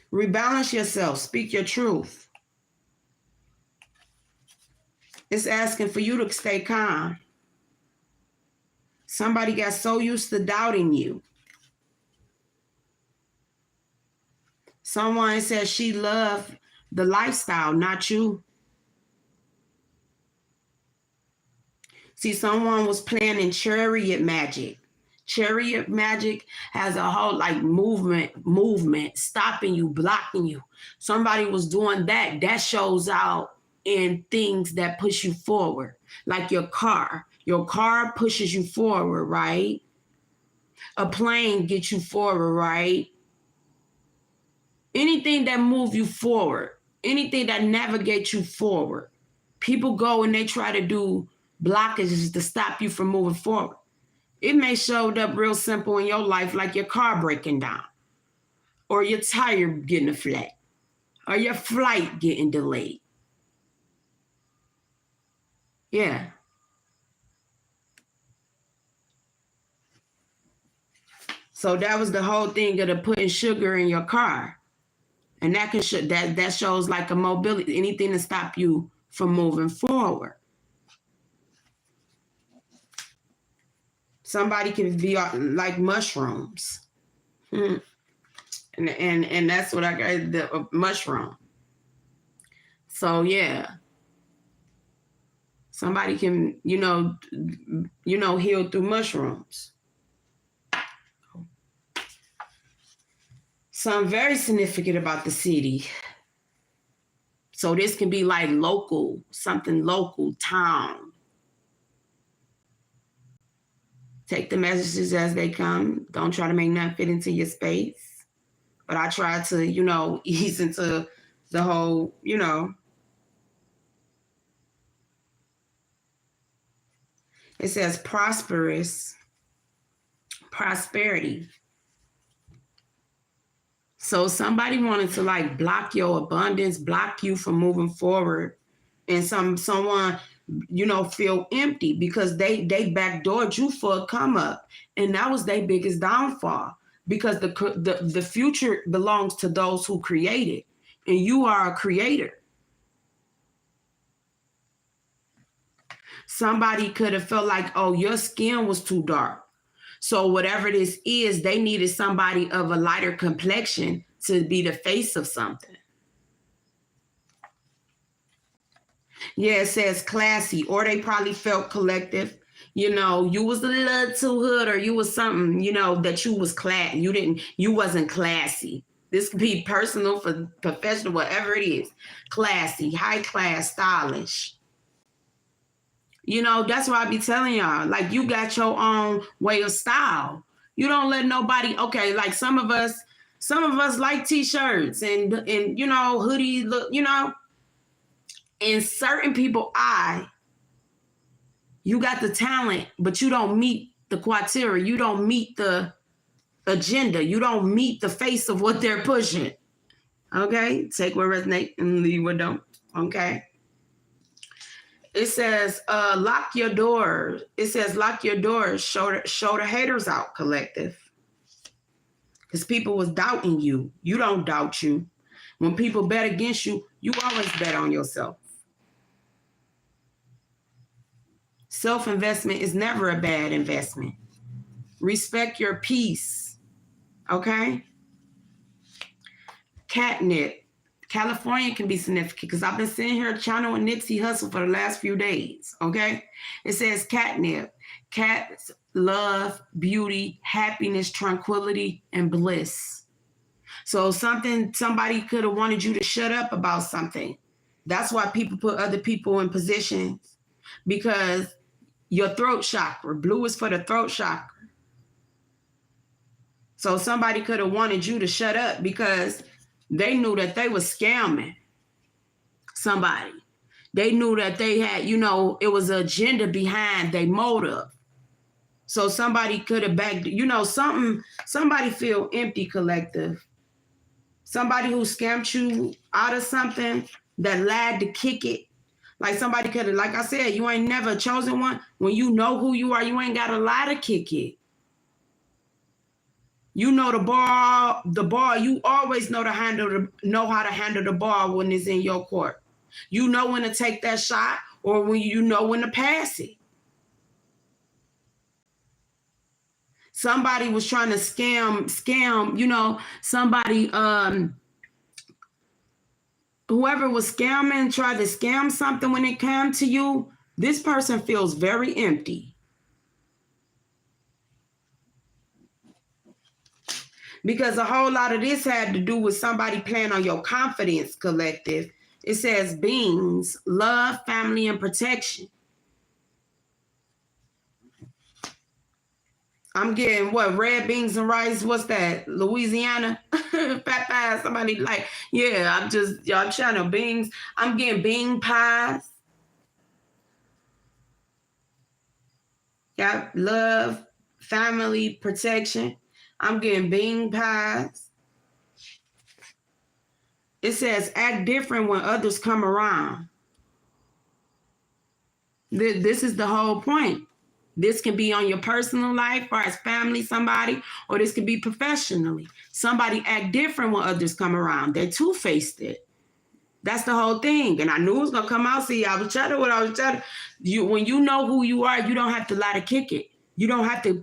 Rebalance yourself. Speak your truth. It's asking for you to stay calm. Somebody got so used to doubting you. Someone says she loved the lifestyle, not you. See, someone was playing in chariot magic. Chariot magic has a whole like movement, stopping you, blocking you. Somebody was doing that. That shows out in things that push you forward, like your car. Your car pushes you forward, right? A plane gets you forward, right? Anything that moves you forward, anything that navigates you forward. People go and they try to do blockages to stop you from moving forward. It may show up real simple in your life, like your car breaking down, or your tire getting a flat, or your flight getting delayed. Yeah. So that was the whole thing of the putting sugar in your car. And that can that shows like a mobility, anything to stop you from moving forward. Somebody can be like mushrooms. And that's what I got, the mushroom. So yeah. Somebody can, heal through mushrooms. Something very significant about the city. So this can be like local, something local, town. Take the messages as they come. Don't try to make nothing fit into your space. But I try to, ease into the whole, It says prosperity. So somebody wanted to like block your abundance, block you from moving forward. And someone, feel empty because they backdoored you for a come up. And that was their biggest downfall, because the future belongs to those who create it. And you are a creator. Somebody could have felt like, oh, your skin was too dark. So whatever this is, they needed somebody of a lighter complexion to be the face of something. Yeah, it says classy, or they probably felt collective. You was a little too hood, or you was something, that you was class. You wasn't classy. This could be personal, for professional, whatever it is. Classy, high class, stylish. That's why I be telling y'all, like, you got your own way of style. You don't let nobody, okay, like some of us like t-shirts and hoodies, look, in certain people's eye, you got the talent, but you don't meet the criteria. You don't meet the agenda. You don't meet the face of what they're pushing. Okay? Take what resonates and leave what don't. Okay? It says, lock your doors. It says, lock your doors. Show the haters out, collective. Because people was doubting you. You don't doubt you. When people bet against you, you always bet on yourself. Self-investment is never a bad investment. Respect your peace. Okay? Catnip. California can be significant because I've been sitting here channeling Nipsey Hussle for the last few days. Okay? It says catnip. Cats love, beauty, happiness, tranquility, and bliss. So somebody could have wanted you to shut up about something. That's why people put other people in positions, because your throat chakra, blue is for the throat chakra. So somebody could have wanted you to shut up because they knew that they were scamming somebody. They knew that they had, it was an agenda behind their motive. So somebody could have backed, somebody feel empty, collective. Somebody who scammed you out of something that lied to kick it. Like somebody could have, like I said, you ain't never chosen one. When you know who you are, you ain't got to lie to kick it. You know the ball, you always know how to handle the ball when it's in your court. You know when to take that shot or when you know when to pass it. Somebody was trying to scam, somebody, whoever was scamming tried to scam something when it came to you. This person feels very empty. Because a whole lot of this had to do with somebody playing on your confidence, collective. It says beings, love, family, and protection. I'm getting red beans and rice. What's that? Louisiana? Fat pies. Somebody like, yeah, y'all channel beans. I'm getting bean pies. Yeah, love, family, protection. I'm getting bean pies. It says act different when others come around. This is the whole point. This can be on your personal life or as family, somebody, or this can be professionally. Somebody act different when others come around. They two-faced it. That's the whole thing. And I knew it was gonna come out. See, I was chatting what I was chatting. When you know who you are, you don't have to lie to kick it. You don't have to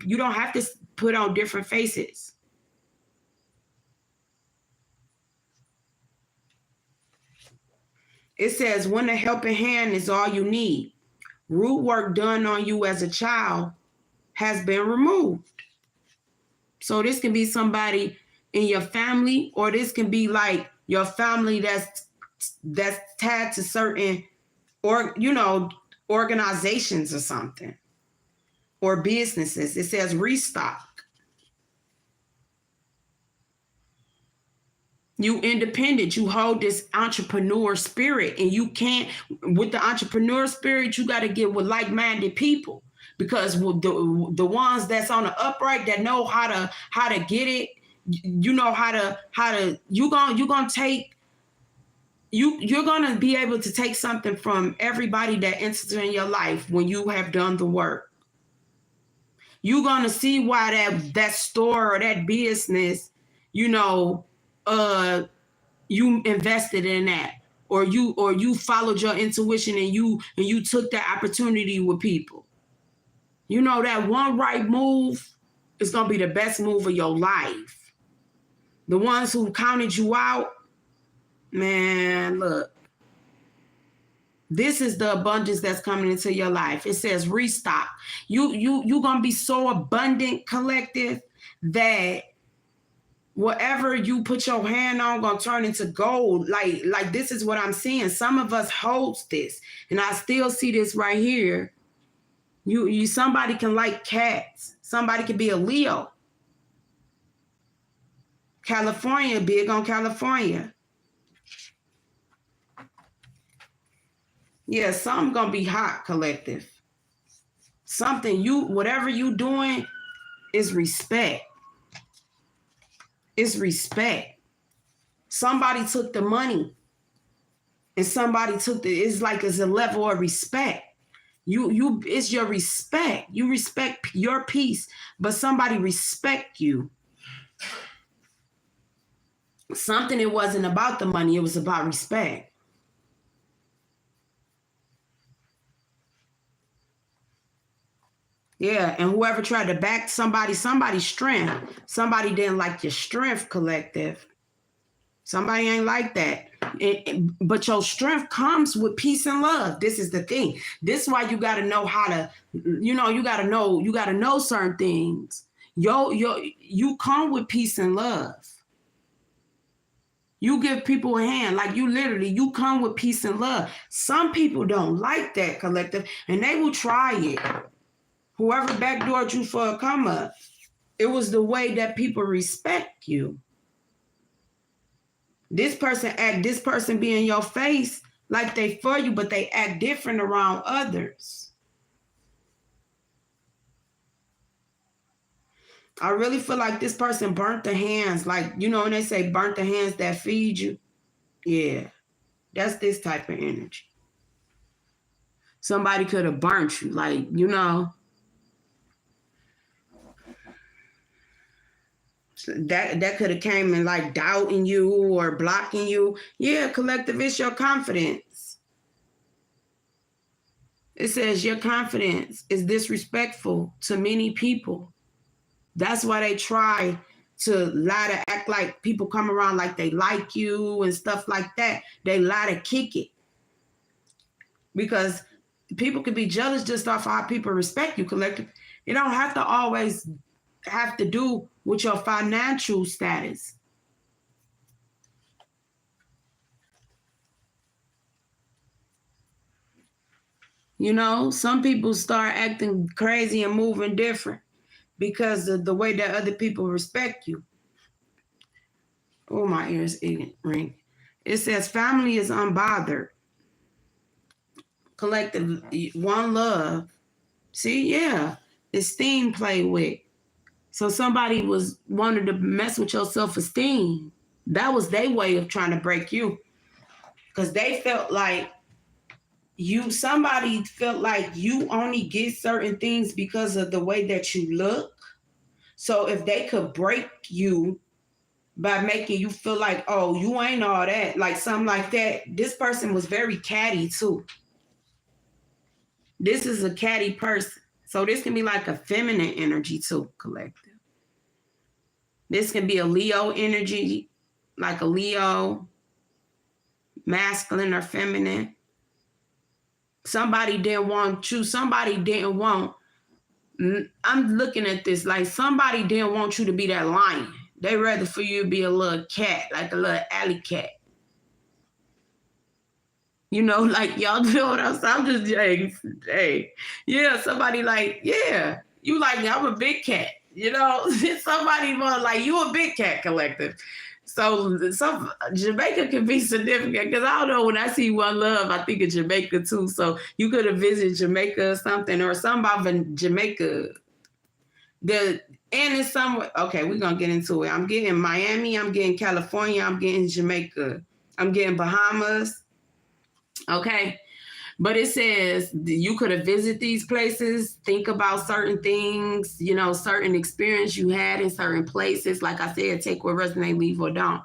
put on different faces. It says when a helping hand is all you need. Root work done on you as a child has been removed. So this can be somebody in your family, or this can be like your family that's tied to certain organizations or something, or businesses. It says restock. You independent, you hold this entrepreneur spirit, and you can't, with the entrepreneur spirit, you got to get with like-minded people, because the ones that's on the upright that know how to get it, you're gonna be able to take something from everybody that enters in your life when you have done the work. You're gonna see why that store or that business, you invested in that, or you followed your intuition and you took that opportunity with people. That one right move is gonna be the best move of your life. The ones who counted you out, man, look. This is the abundance that's coming into your life. It says restock. You gonna be so abundant, collective, that whatever you put your hand on gonna turn into gold. Like this is what I'm seeing. Some of us holds this, and I still see this right here. Somebody can like cats. Somebody could be a Leo. California, big on California. Yeah, something gonna be hot, collective. Something whatever you doing is respect. It's respect. Somebody took the money and somebody took it's like it's a level of respect. It's your respect. You respect your peace, but somebody respect you. Something, it wasn't about the money, it was about respect. Yeah, and whoever tried to back somebody's strength, somebody didn't like your strength, collective. Somebody ain't like that. But your strength comes with peace and love. This is the thing. This is why you got to know how to, you got to know certain things. You come with peace and love. You give people a hand, like you come with peace and love. Some people don't like that, collective, and they will try it. Whoever backdoored you for a come up, it was the way that people respect you. This person be in your face like they for you, but they act different around others. I really feel like this person burnt the hands, like, when they say burnt the hands that feed you. Yeah, that's this type of energy. Somebody could have burnt you, like, that could have came in like doubting you or blocking you. Yeah, collective, it's your confidence. It says your confidence is disrespectful to many people. That's why they try to lie to act like people come around like they like you and stuff like that. They lie to kick it. Because people can be jealous just off how people respect you, collective. You don't have to always have to do with your financial status. Some people start acting crazy and moving different because of the way that other people respect you. Oh, my ears ring. It says family is unbothered. Collective, one love. See, yeah, esteem played with. So somebody wanted to mess with your self-esteem. That was their way of trying to break you. Because they felt like somebody felt like you only get certain things because of the way that you look. So if they could break you by making you feel like, oh, you ain't all that, like something like that. This person was very catty too. This is a catty person. So this can be like a feminine energy too, collective. This can be a Leo energy, like a Leo, masculine or feminine. Somebody didn't want you. Somebody didn't want, I'm looking at this like somebody didn't want you to be that lion. They rather for you to be a little cat, like a little alley cat. Like y'all know what I'm saying? I'm just, hey, yeah, somebody like, yeah, you like me, I'm a big cat. Somebody more like you a big cat, collective. So Jamaica can be significant because I don't know, when I see One Love, I think of Jamaica too. So you could have visited Jamaica or something, or somebody in Jamaica. And it's somewhere, okay, we're going to get into it. I'm getting Miami, I'm getting California, I'm getting Jamaica, I'm getting Bahamas. Okay. But it says you could have visited these places, think about certain things, certain experience you had in certain places. Like I said, take what resonate, leave or don't.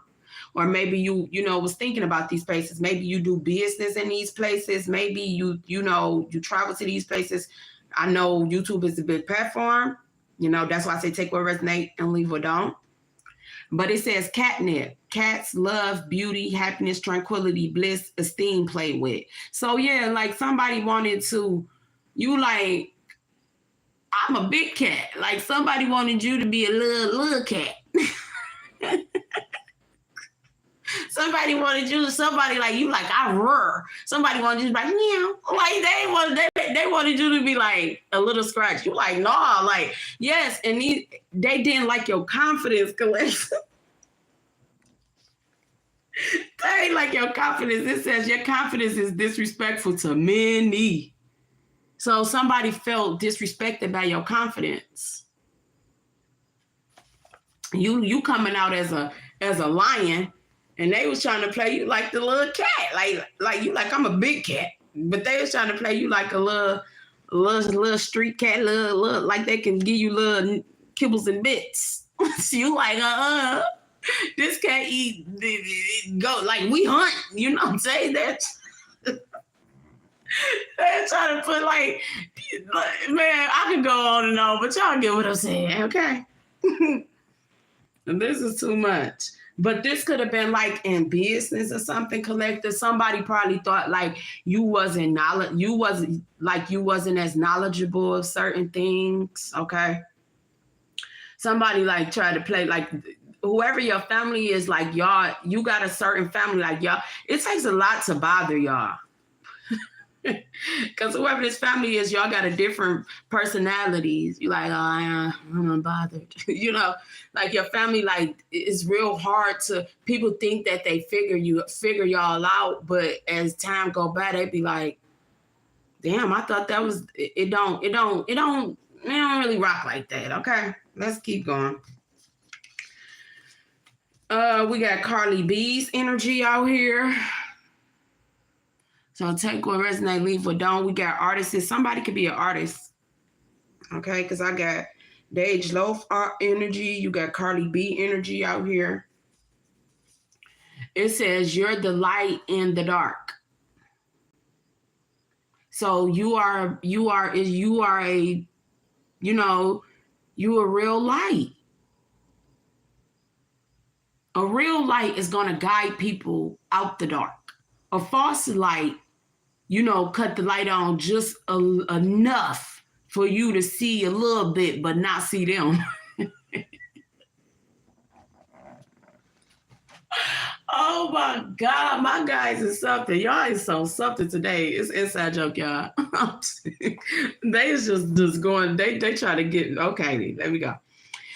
Or maybe you was thinking about these places. Maybe you do business in these places. Maybe you travel to these places. I know YouTube is a big platform. That's why I say take what resonate and leave or don't. But it says catnip. Cats love, beauty, happiness, tranquility, bliss, esteem play with. So yeah, like somebody wanted to, I'm a big cat. Like somebody wanted you to be a little cat. Somebody wanted you, like you, like I roar. Somebody wanted you to be like, meow. Like they wanted you to be like a little scratch. You like, nah, like, yes. And they didn't like your confidence, collection. They ain't like your confidence. It says your confidence is disrespectful to many. So somebody felt disrespected by your confidence. You coming out as a lion, and they was trying to play you like the little cat, like you like I'm a big cat, but they was trying to play you like a little street cat, little like they can give you little kibbles and bits. So you like this cat eat go like we hunt, you know what I'm saying? They're trying to put like, man, I can go on and on, but y'all get what I'm saying, okay? And this is too much. But this could have been like in business or something, collective. Somebody probably thought like you wasn't as knowledgeable of certain things, okay? Somebody like tried to play like whoever your family is, like y'all, you got a certain family like y'all. It takes a lot to bother y'all. Because whoever this family is, y'all got a different personalities. You like, I'm unbothered. You know, like your family, like it's real hard to, people think that they figure y'all out, but as time go by, they be like, damn, I thought that was, it don't really rock like that. Okay, let's keep going. We got Carly B's energy out here. So take what resonate, leave what don't. We got artists. Somebody could be an artist. Okay, because I got Dage Loaf energy. You got Carly B energy out here. It says you're the light in the dark. So you are a real light. A real light is going to guide people out the dark. A false light, cut the light on just enough for you to see a little bit, but not see them. Oh my God, my guys is something. Y'all is so something today. It's inside joke, y'all. They is just going, they try to get, okay, there we go.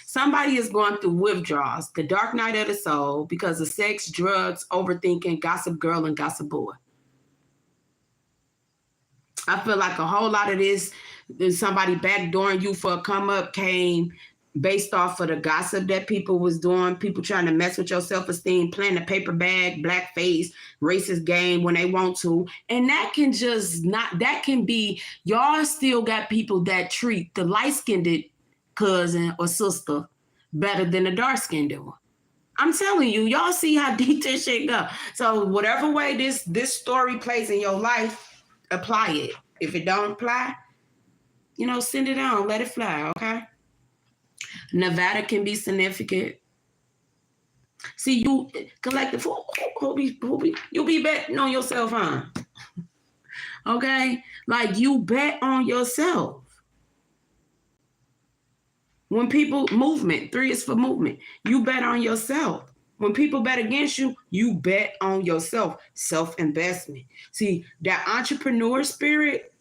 Somebody is going through withdrawals, the dark night of the soul, because of sex, drugs, overthinking, gossip girl, and gossip boy. I feel like a whole lot of this, somebody backdooring you for a come up came based off of the gossip that people was doing, people trying to mess with your self-esteem, playing a paper bag, blackface, racist game when they want to. And that can be, y'all still got people that treat the light-skinned cousin or sister better than the dark-skinned one. I'm telling you, y'all see how deep this shit go. So whatever way this story plays in your life, apply it. If it don't apply, send it on, let it fly, okay? Nevada can be significant. See, you collective, you be betting on yourself, huh? Okay? Like you bet on yourself. When people, movement, 3 is for movement. You bet on yourself. When people bet against you, you bet on yourself. Self-investment. See, that entrepreneur spirit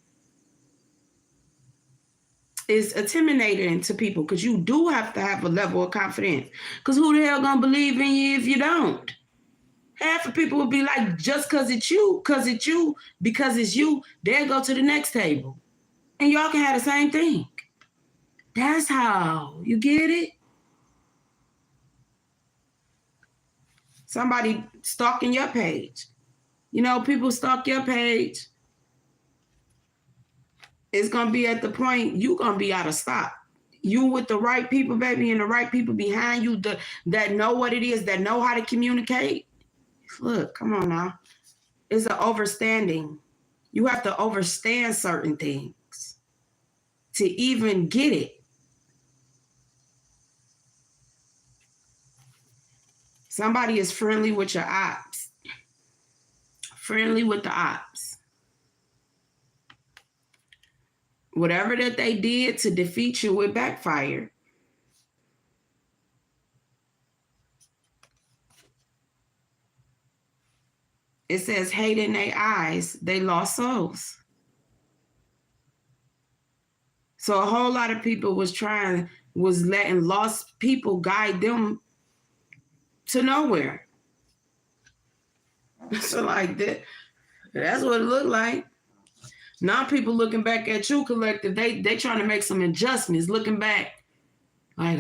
is intimidating to people because you do have to have a level of confidence. Because who the hell gonna believe in you if you don't? Half of people will be like, just because it's you, because it's you, they'll go to the next table. And y'all can have the same thing. That's how. You get it? Somebody stalking your page. People stalk your page. It's going to be at the point you're going to be out of stock. You with the right people, baby, and the right people behind you that know what it is, that know how to communicate. Look, come on now. It's an overstanding. You have to overstand certain things to even get it. Somebody is friendly with your ops. Friendly with the ops. Whatever that they did to defeat you would backfire. It says, hate in their eyes, they lost souls. So a whole lot of people was letting lost people guide them to nowhere. So like that's what it looked like. Now people looking back at you, collective, they trying to make some adjustments, looking back like,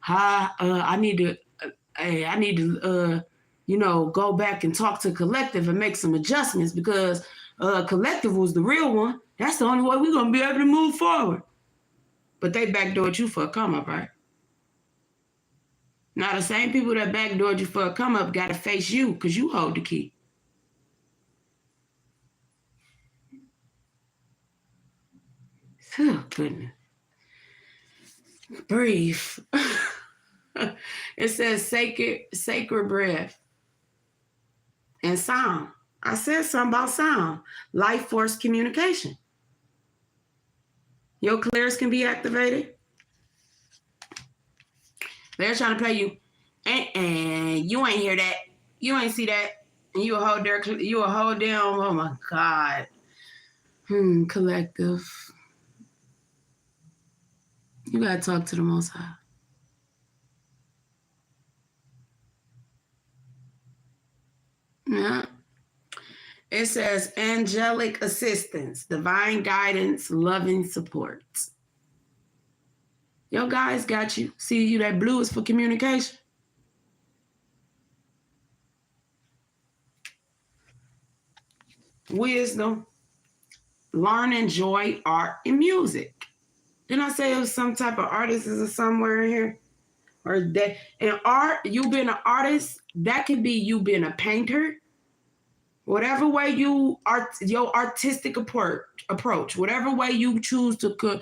I need to, go back and talk to collective and make some adjustments because collective was the real one. That's the only way we're going to be able to move forward. But they backdoored you for a come up, right? Now, the same people that backdoored you for a come up got to face you because you hold the key. Oh, goodness. Breathe. It says sacred breath and sound. I said something about sound. Life force communication. Your clairs can be activated. They're trying to play you, and you ain't hear that. You ain't see that. And you a whole damn, oh my God. Collective. You gotta talk to the Most High. Yeah. It says angelic assistance, divine guidance, loving support. Your guys got you. See, you that blue is for communication. Wisdom, learning, joy, art, and music. Didn't I say it was some type of artist is somewhere in here? Or that in art, you being an artist, that could be you being a painter. Whatever way your artistic approach, whatever way you choose to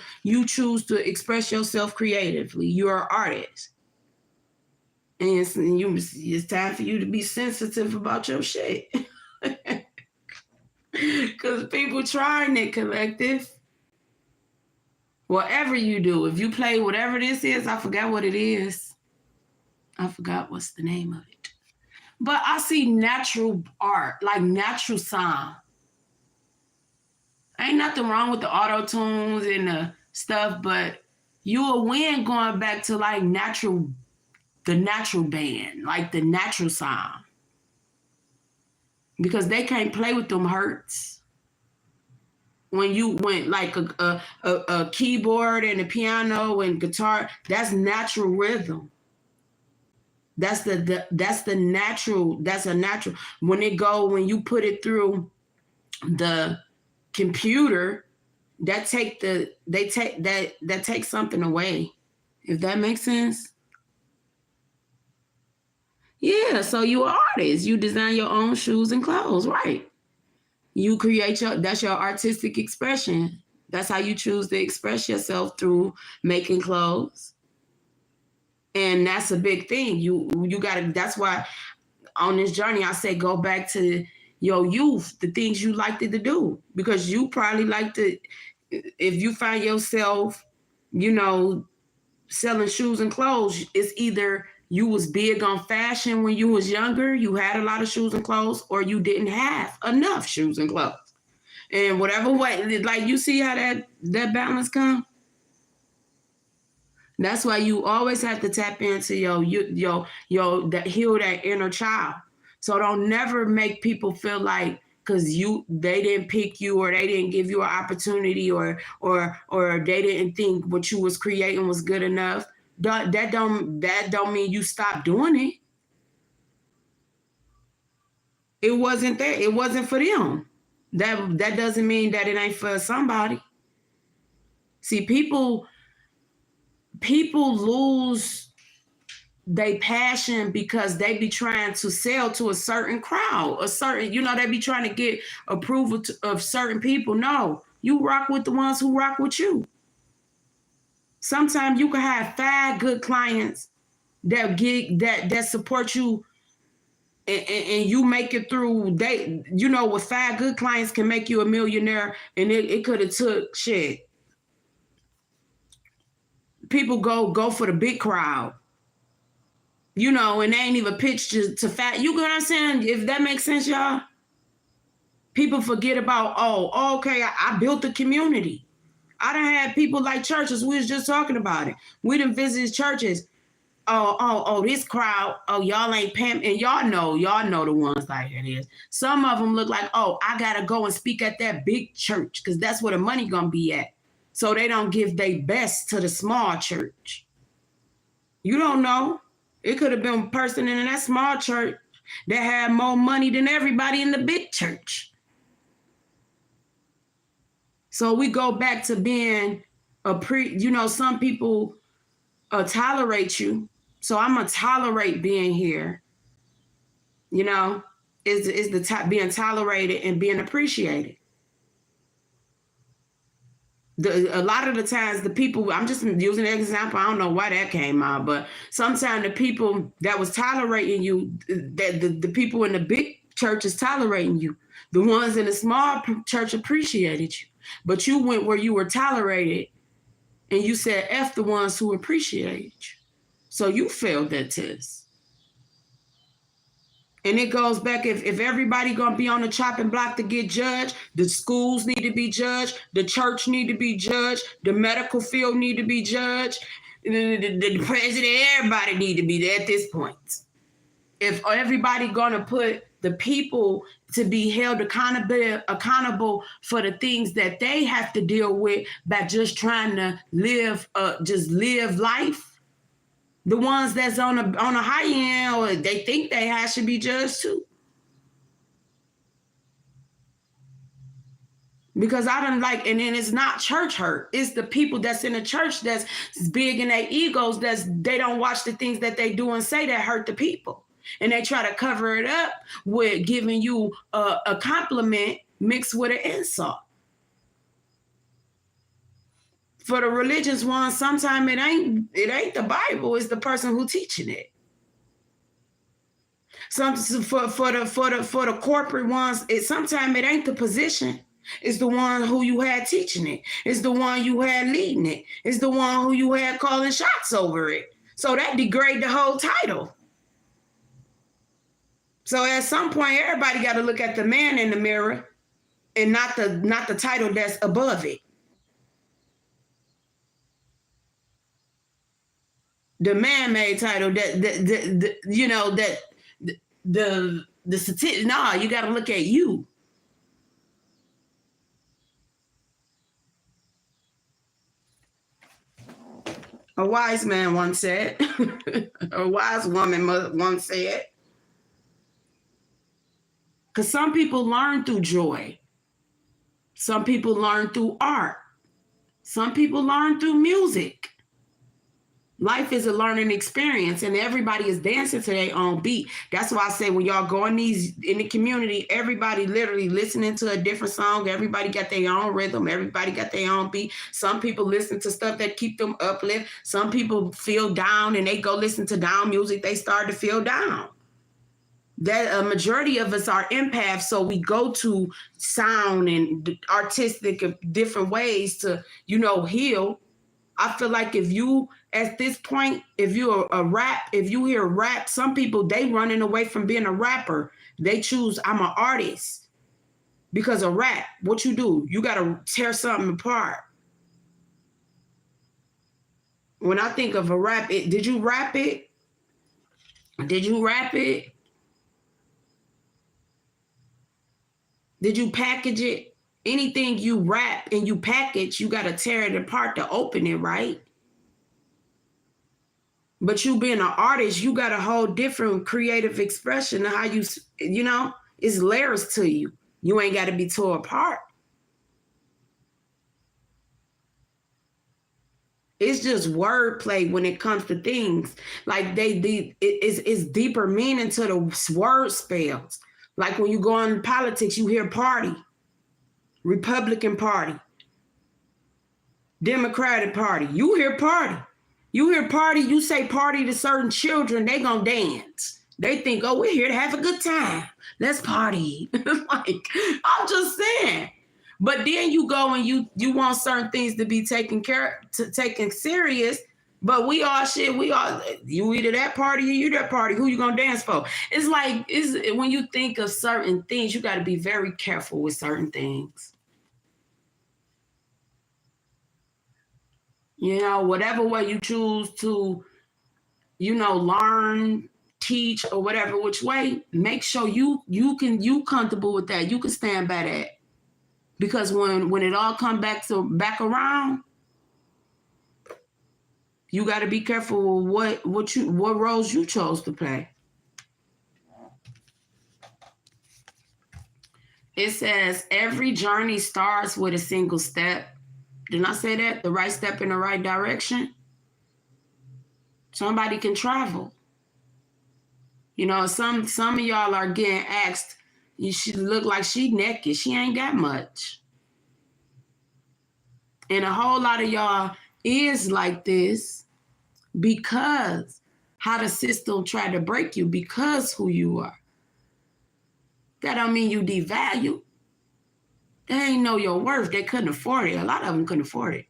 express yourself creatively, you're an artist. And it's time for you to be sensitive about your shit. Because people trying it, collective. Whatever you do, if you play whatever this is, I forgot what it is. I forgot what's the name of it. But I see natural art, like natural sound. Ain't nothing wrong with the auto-tunes and the stuff, but you will win going back to like the natural band, like the natural sound. Because they can't play with them hertz. When you went like a keyboard and a piano and guitar, that's natural rhythm. That's a natural. When you put it through the computer, that takes something away. If that makes sense. Yeah, so you're an artist. You design your own shoes and clothes, right? You create that's your artistic expression. That's how you choose to express yourself, through making clothes. And that's a big thing. You gotta, that's why on this journey, I say, go back to your youth, the things you liked to do, because you probably like to, if you find yourself, selling shoes and clothes, it's either you was big on fashion when you was younger, you had a lot of shoes and clothes, or you didn't have enough shoes and clothes. And whatever way, like, you see how that balance comes? That's why you always have to tap into that heal that inner child. So don't never make people feel like because they didn't pick you, or they didn't give you an opportunity, or they didn't think what you was creating was good enough. That don't mean you stop doing it. It wasn't there. It wasn't for them. That doesn't mean that it ain't for somebody. See, people lose their passion because they be trying to sell to a certain crowd, they be trying to get approval of certain people. No, you rock with the ones who rock with you. Sometimes you can have 5 good clients that support you, and you make it through. With 5 good clients can make you a millionaire, and it could have took shit. People go for the big crowd, and they ain't even pitched to fat. You know what I'm saying? If that makes sense, y'all. People forget about, okay, I built a community. I done had people like churches. We was just talking about it. We done visited churches. This crowd, y'all ain't paying, and y'all know the ones like it is. Some of them look like, I gotta go and speak at that big church because that's where the money gonna be at. So they don't give their best to the small church. You don't know. It could have been a person in that small church that had more money than everybody in the big church. So we go back to being some people tolerate you. So I'm going to tolerate being here. Is the top being tolerated and being appreciated. A lot of the times the people, I'm just using an example, I don't know why that came out, but sometimes the people that was tolerating you, that the people in the big church is tolerating you. The ones in the small church appreciated you. But you went where you were tolerated and you said F the ones who appreciated you. So you failed that test. And it goes back, if everybody gonna be on the chopping block to get judged, the schools need to be judged, the church need to be judged, the medical field need to be judged, the president, everybody need to be there at this point. If everybody gonna put the people to be held accountable for the things that they have to deal with by just trying to live life, the ones that's on a high end or they think they have should be judged too. Because I don't like, and then it's not church hurt. It's the people that's in the church that's big in their egos, they don't watch the things that they do and say that hurt the people. And they try to cover it up with giving you a compliment mixed with an insult. For the religious ones, sometimes it ain't the Bible, it's the person who teaching it. For the corporate ones, sometimes it ain't the position. It's the one who you had teaching it. It's the one you had leading it. It's the one who you had calling shots over it. So that degrade the whole title. So at some point, everybody got to look at the man in the mirror and not the title that's above it. The man-made title the statistic. No, you got to look at you. A wise man once said, a wise woman once said, because some people learn through joy. Some people learn through art. Some people learn through music. Life is a learning experience, and everybody is dancing to their own beat. That's why I say when y'all go in the community, everybody literally listening to a different song. Everybody got their own rhythm. Everybody got their own beat. Some people listen to stuff that keep them uplift. Some people feel down, and they go listen to down music. They start to feel down. That a majority of us are empaths, so we go to sound and artistic different ways to, heal. I feel like if you, at this point, if you're if you hear rap, some people, they running away from being a rapper. They choose, I'm an artist. Because of rap, what you do, you got to tear something apart. When I think of a rap, did you rap it? Did you rap it? Did you package it? Anything you wrap and you package, you got to tear it apart to open it, right? But you being an artist, you got a whole different creative expression of how it's layers to you. You ain't got to be tore apart. It's just wordplay when it comes to things. Like it's deeper meaning to the word spells. Like when you go in politics, you hear party. Republican Party, Democratic Party. You hear party. You hear party, you say party to certain children, they gonna dance. They think, oh, we're here to have a good time. Let's party. Like, I'm just saying. But then you go and you want certain things to be taken serious. But you either that party or you that party. Who you gonna dance for? It's like, when you think of certain things, you got to be very careful with certain things. Whatever way you choose to, learn, teach, or whatever which way, make sure you comfortable with that. You can stand by that. Because when it all comes back around, You got to be careful with what roles you chose to play. It says every journey starts with a single step. Didn't I say that? The right step in the right direction. Somebody can travel. You know, some of y'all are getting asked, you should look like she naked. She ain't got much. And a whole lot of y'all is like this because how the system tried to break you because who you are. That don't mean you devalue. They ain't know your worth. They couldn't afford it. A lot of them couldn't afford it.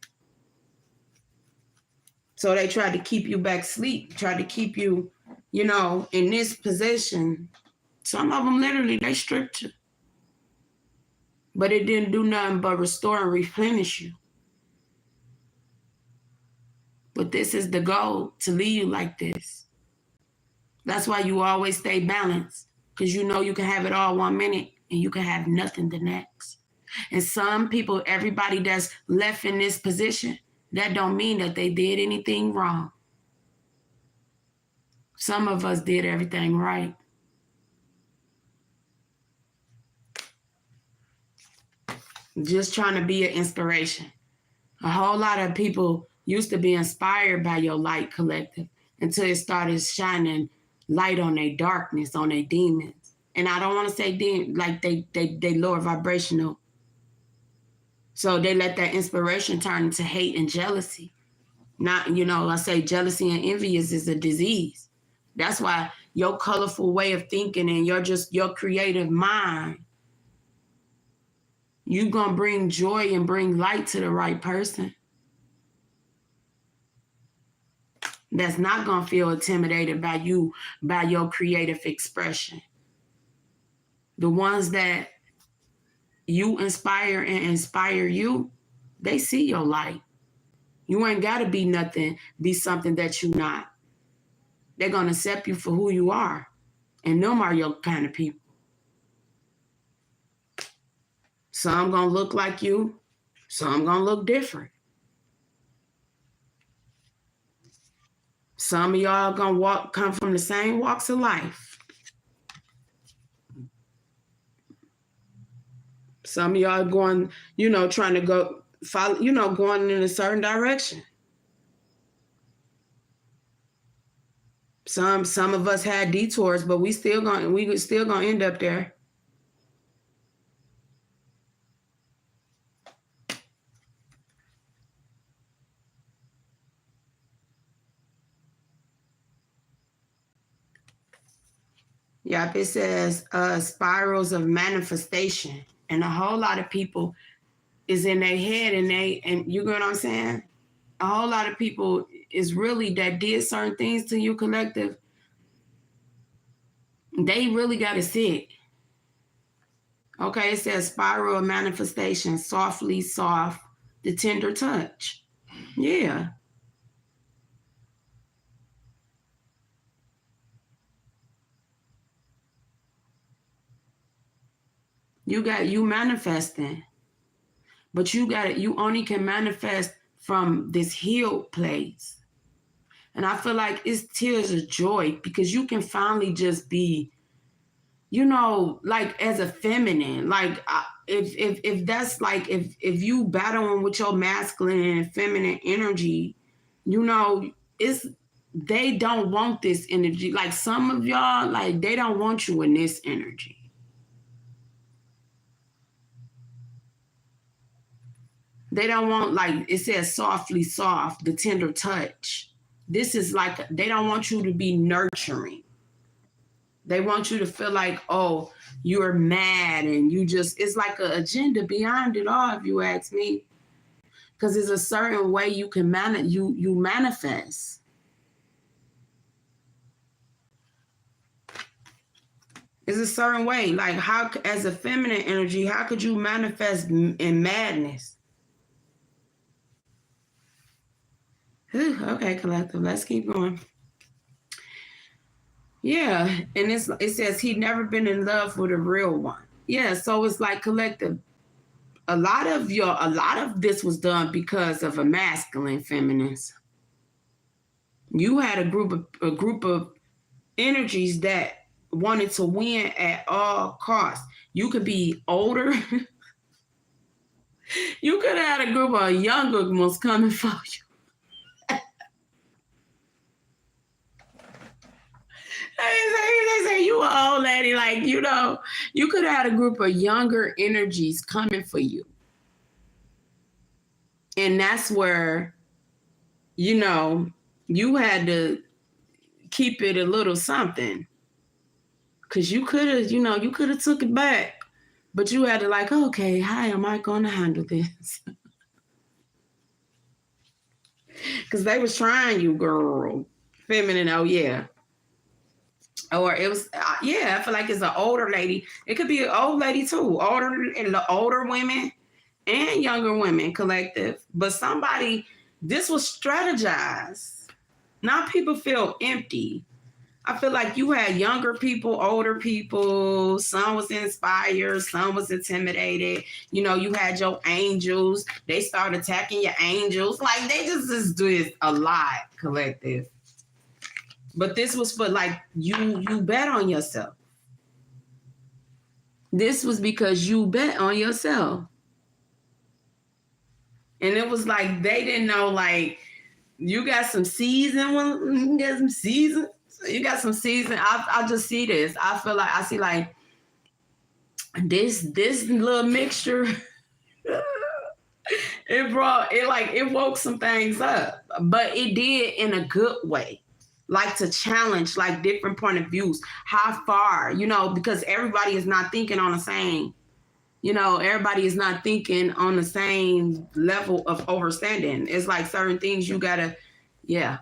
So they tried to keep you back asleep, tried to keep you, you know, in this position. Some of them literally, they stripped you. But it didn't do nothing but restore and replenish you. But this is the goal, to leave you like this. That's why you always stay balanced, because you know you can have it all 1 minute and you can have nothing the next. And some people, everybody that's left in this position, that don't mean that they did anything wrong. Some of us did everything right. Just trying to be an inspiration. A whole lot of people used to be inspired by your light collective until it started shining light on their darkness, on their demons. And I don't want to say like they lower vibrational. So they let that inspiration turn into hate and jealousy. Not, you know, I say jealousy and envy is a disease. That's why your colorful way of thinking and your creative mind, you're going to bring joy and bring light to the right person. That's not going to feel intimidated by you, by your creative expression. The ones that you inspire and inspire you, they see your light. You ain't got to be nothing, be something that you're not. They're going to accept you for who you are. And them are your kind of people. Some going to look like you. Some going to look different. Some of y'all going to come from the same walks of life. Some of y'all going, you know, trying to go, follow, you know, going in a certain direction. Some of us had detours, but we still gonna end up there. Yep, it says spirals of manifestation. And a whole lot of people is in their head and you know what I'm saying? A whole lot of people is really that did certain things to you collective. They really got to sit. Okay, it says spiral of manifestation, softly soft, the tender touch. Yeah. You manifesting, but you only can manifest from this healed place. And I feel like it's tears of joy because you can finally just be, you know, like as a feminine, like if that's like, if you battling with your masculine and feminine energy, you know, they don't want this energy. Like some of y'all, like they don't want you in this energy. They don't want, like it says, softly soft, the tender touch. This is like, they don't want you to be nurturing. They want you to feel like, oh, you're mad and you just, it's like an agenda beyond it all, if you ask me. Because there's a certain way you can you manifest. It's a certain way. Like how, as a feminine energy, how could you manifest in madness? Okay, collective, let's keep going. Yeah, and it says he'd never been in love with a real one. Yeah, so it's like collective. A lot of this was done because of a masculine feminist. You had a group of energies that wanted to win at all costs. You could be older. You could have had a group of younger ones coming for you. They say you an old lady, like, you know, you could have had a group of younger energies coming for you. And that's where, you know, you had to keep it a little something. Because you could have, you know, you could have took it back. But you had to like, okay, how am I going to handle this? Because they was trying you, girl. Feminine, oh yeah. Or it was, yeah, I feel like it's an older lady. It could be an old lady too. Older women and younger women collective. But somebody, this was strategized. Now people feel empty. I feel like you had younger people, older people. Some was inspired, some was intimidated. You know, you had your angels. They started attacking your angels. Like they just do a lot, collective. But this was for like you bet on yourself. This was because you bet on yourself. And it was like they didn't know, like, you got some season. You got some season. You got some season. I just see this. I feel like I see like this little mixture. It woke some things up, but it did in a good way. Like to challenge like different point of views. How far, you know, because everybody is not thinking on the same, you know, everybody is not thinking on the same level of understanding. It's like certain things you gotta, yeah.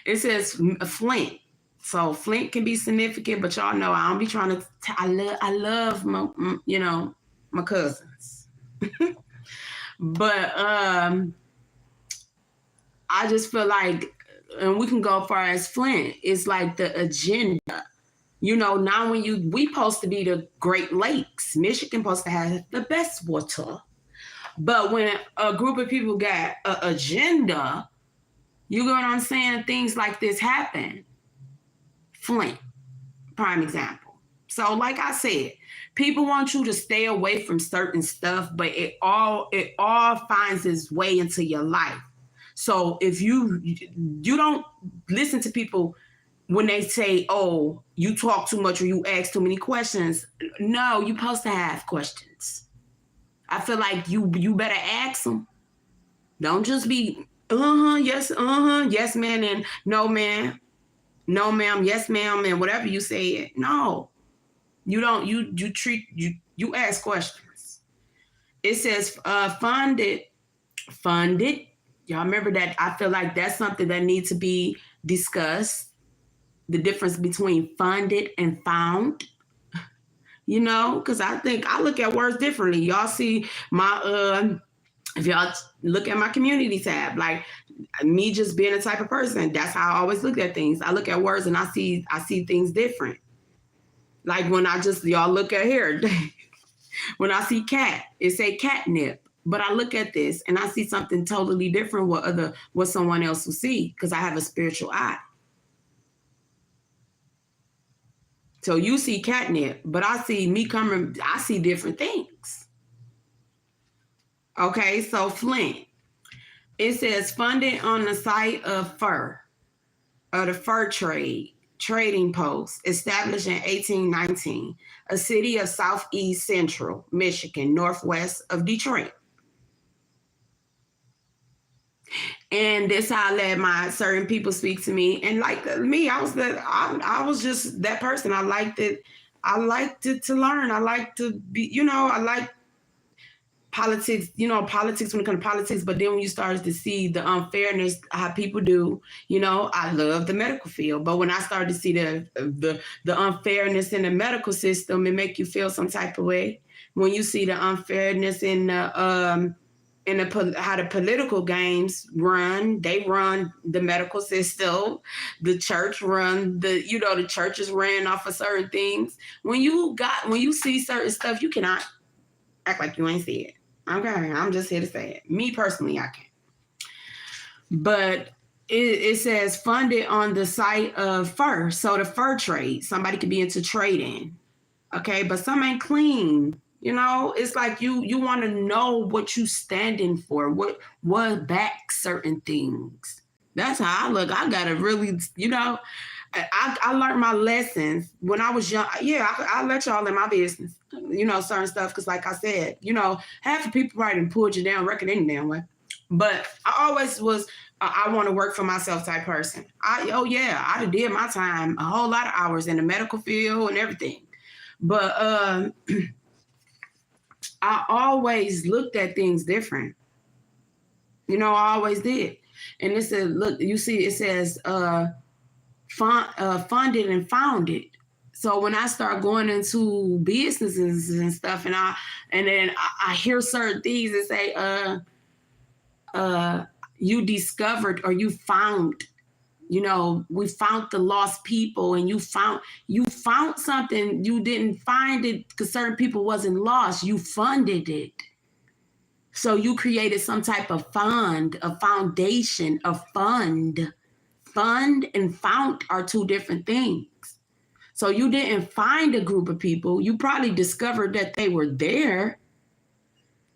It says Flint. So Flint can be significant, but y'all know I don't be trying to, I love my, you know, my cousins. But I just feel like, and we can go far as Flint, it's like the agenda. You know, now when we supposed to be the Great Lakes, Michigan supposed to have the best water. But when a group of people got an agenda, you know what I'm saying? Things like this happen. Flint, prime example. So like I said, people want you to stay away from certain stuff, but it all finds its way into your life. So if you don't listen to people when they say, oh, you talk too much or you ask too many questions. No, you're supposed to have questions. I feel like you better ask them. Don't just be yes, yes, man, and no, man, no, ma'am, yes, ma'am, and whatever you say. No, you don't. You ask questions. It says funded. Y'all remember that? I feel like that's something that needs to be discussed. The difference between funded and found. You know, because I think I look at words differently. Y'all see my if y'all look at my community tab, like me just being a type of person, that's how I always look at things. I look at words and I see things different. Like when y'all look at here, when I see cat, it say catnip. But I look at this and I see something totally different what someone else will see because I have a spiritual eye. So you see catnip, but I see different things. Okay, so Flint. It says funded on the site of the fur trading post, established in 1819, a city of southeast central Michigan, northwest of Detroit. And this how I let my certain people speak to me. And like me, I was just that person. I liked it to learn. I like to be, you know, I like politics, you know, politics when it comes to politics. But then when you start to see the unfairness, how people do, you know, I love the medical field. But when I started to see the unfairness in the medical system, it make you feel some type of way. When you see the unfairness in how the political games run, they run the medical system, the church run the churches ran off of certain things. When you see certain stuff, you cannot act like you ain't see it. Okay, I'm just here to say it. Me personally, I can't. But it says funded on the site of fur. So the fur trade, somebody could be into trading. Okay, but some ain't clean. You know, it's like you want to know what you standing for, what backs certain things. That's how I look. I gotta really, you know, I learned my lessons when I was young. Yeah, I let y'all in my business, you know, certain stuff. Because like I said, you know, half the people probably done pulled you down, record any damn way. But I always was, I want to work for myself type person. I did my time, a whole lot of hours in the medical field and everything. But I always looked at things different. You know, I always did. And it said, look, you see, it says funded and founded. So when I start going into businesses and stuff, and then I hear certain things that say, you discovered or you found, you know, we found the lost people, and you found something. You didn't find it because certain people wasn't lost. You funded it. So you created some type of fund, a foundation, a fund. Fund and found are two different things. So you didn't find a group of people. You probably discovered that they were there,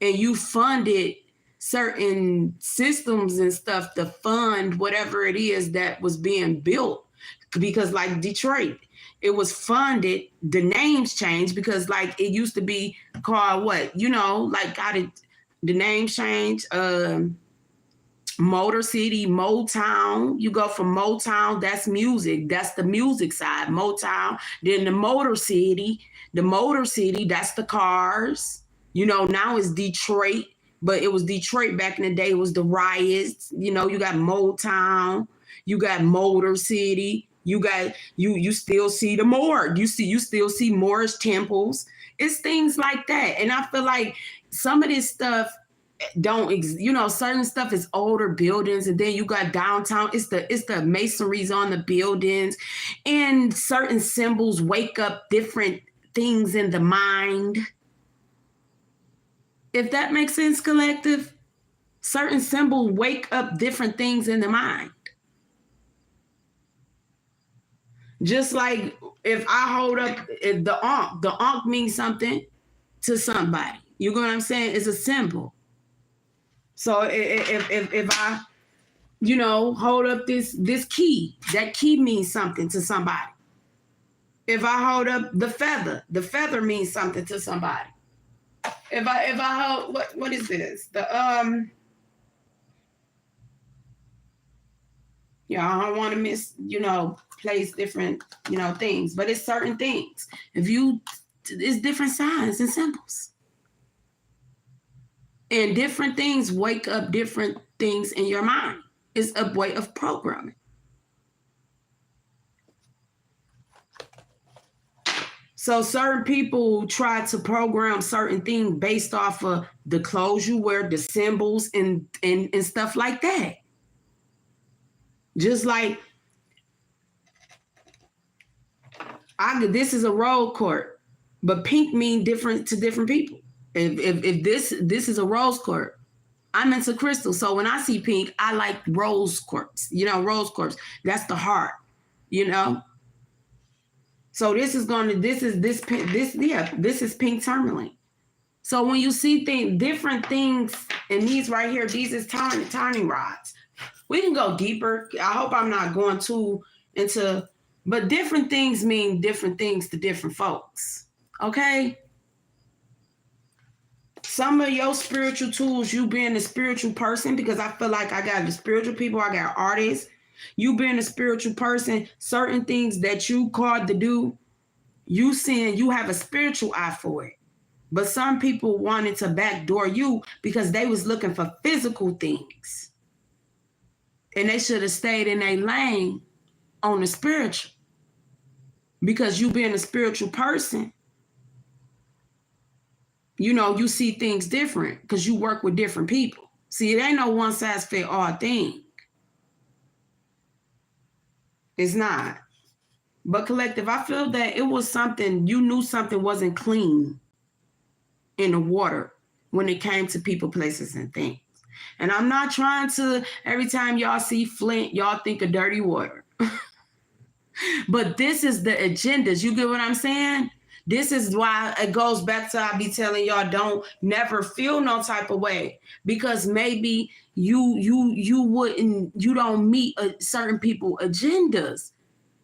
and you funded certain systems and stuff to fund whatever it is that was being built. Because like Detroit, it was funded. The names changed because like it used to be called what, you know, like the names changed. Motor City, Motown. You go from Motown, that's music. That's the music side, Motown. Then the Motor City, that's the cars. You know, now it's Detroit, but it was Detroit back in the day. It was the riots. You know, you got Motown, you got Motor City, you got you still see the morgue. You still see Moorish temples. It's things like that. And I feel like some of this stuff you know, certain stuff is older buildings, and then you got downtown, it's the masonries on the buildings, and certain symbols wake up different things in the mind. If that makes sense, collective, certain symbols wake up different things in the mind. Just like if I hold up the Ankh means something to somebody. You know what I'm saying? It's a symbol. So if I, you know, hold up this key, that key means something to somebody. If I hold up the feather means something to somebody. If I hold, what is this? Yeah, I don't want to miss, you know, place different, you know, things, but it's certain things. It's different signs and symbols. And different things wake up different things in your mind. It's a way of programming. So certain people try to program certain things based off of the clothes you wear, the symbols, and stuff like that. Just like this is a road court, but pink mean different to different people. If this is a rose quartz, I'm into crystal. So when I see pink, I like rose quartz. You know, rose quartz. That's the heart. You know. So this is pink tourmaline. So when you see different things, and these right here, these is turning rods. We can go deeper. I hope I'm not going too into, but different things mean different things to different folks. Okay. Some of your spiritual tools, you being a spiritual person, because I feel like I got the spiritual people, I got artists. You being a spiritual person, certain things that you called to do, you seeing you have a spiritual eye for it. But some people wanted to backdoor you because they was looking for physical things. And they should have stayed in their lane on the spiritual. Because you being a spiritual person, you know, you see things different because you work with different people. See, it ain't no one size fit all thing. It's not. But collective, I feel that it was something, you knew something wasn't clean in the water when it came to people, places, and things. And I'm not trying to, every time y'all see Flint, y'all think of dirty water. But this is the agendas. You get what I'm saying? This is why it goes back to I be telling y'all don't never feel no type of way, because maybe you don't meet certain people agendas.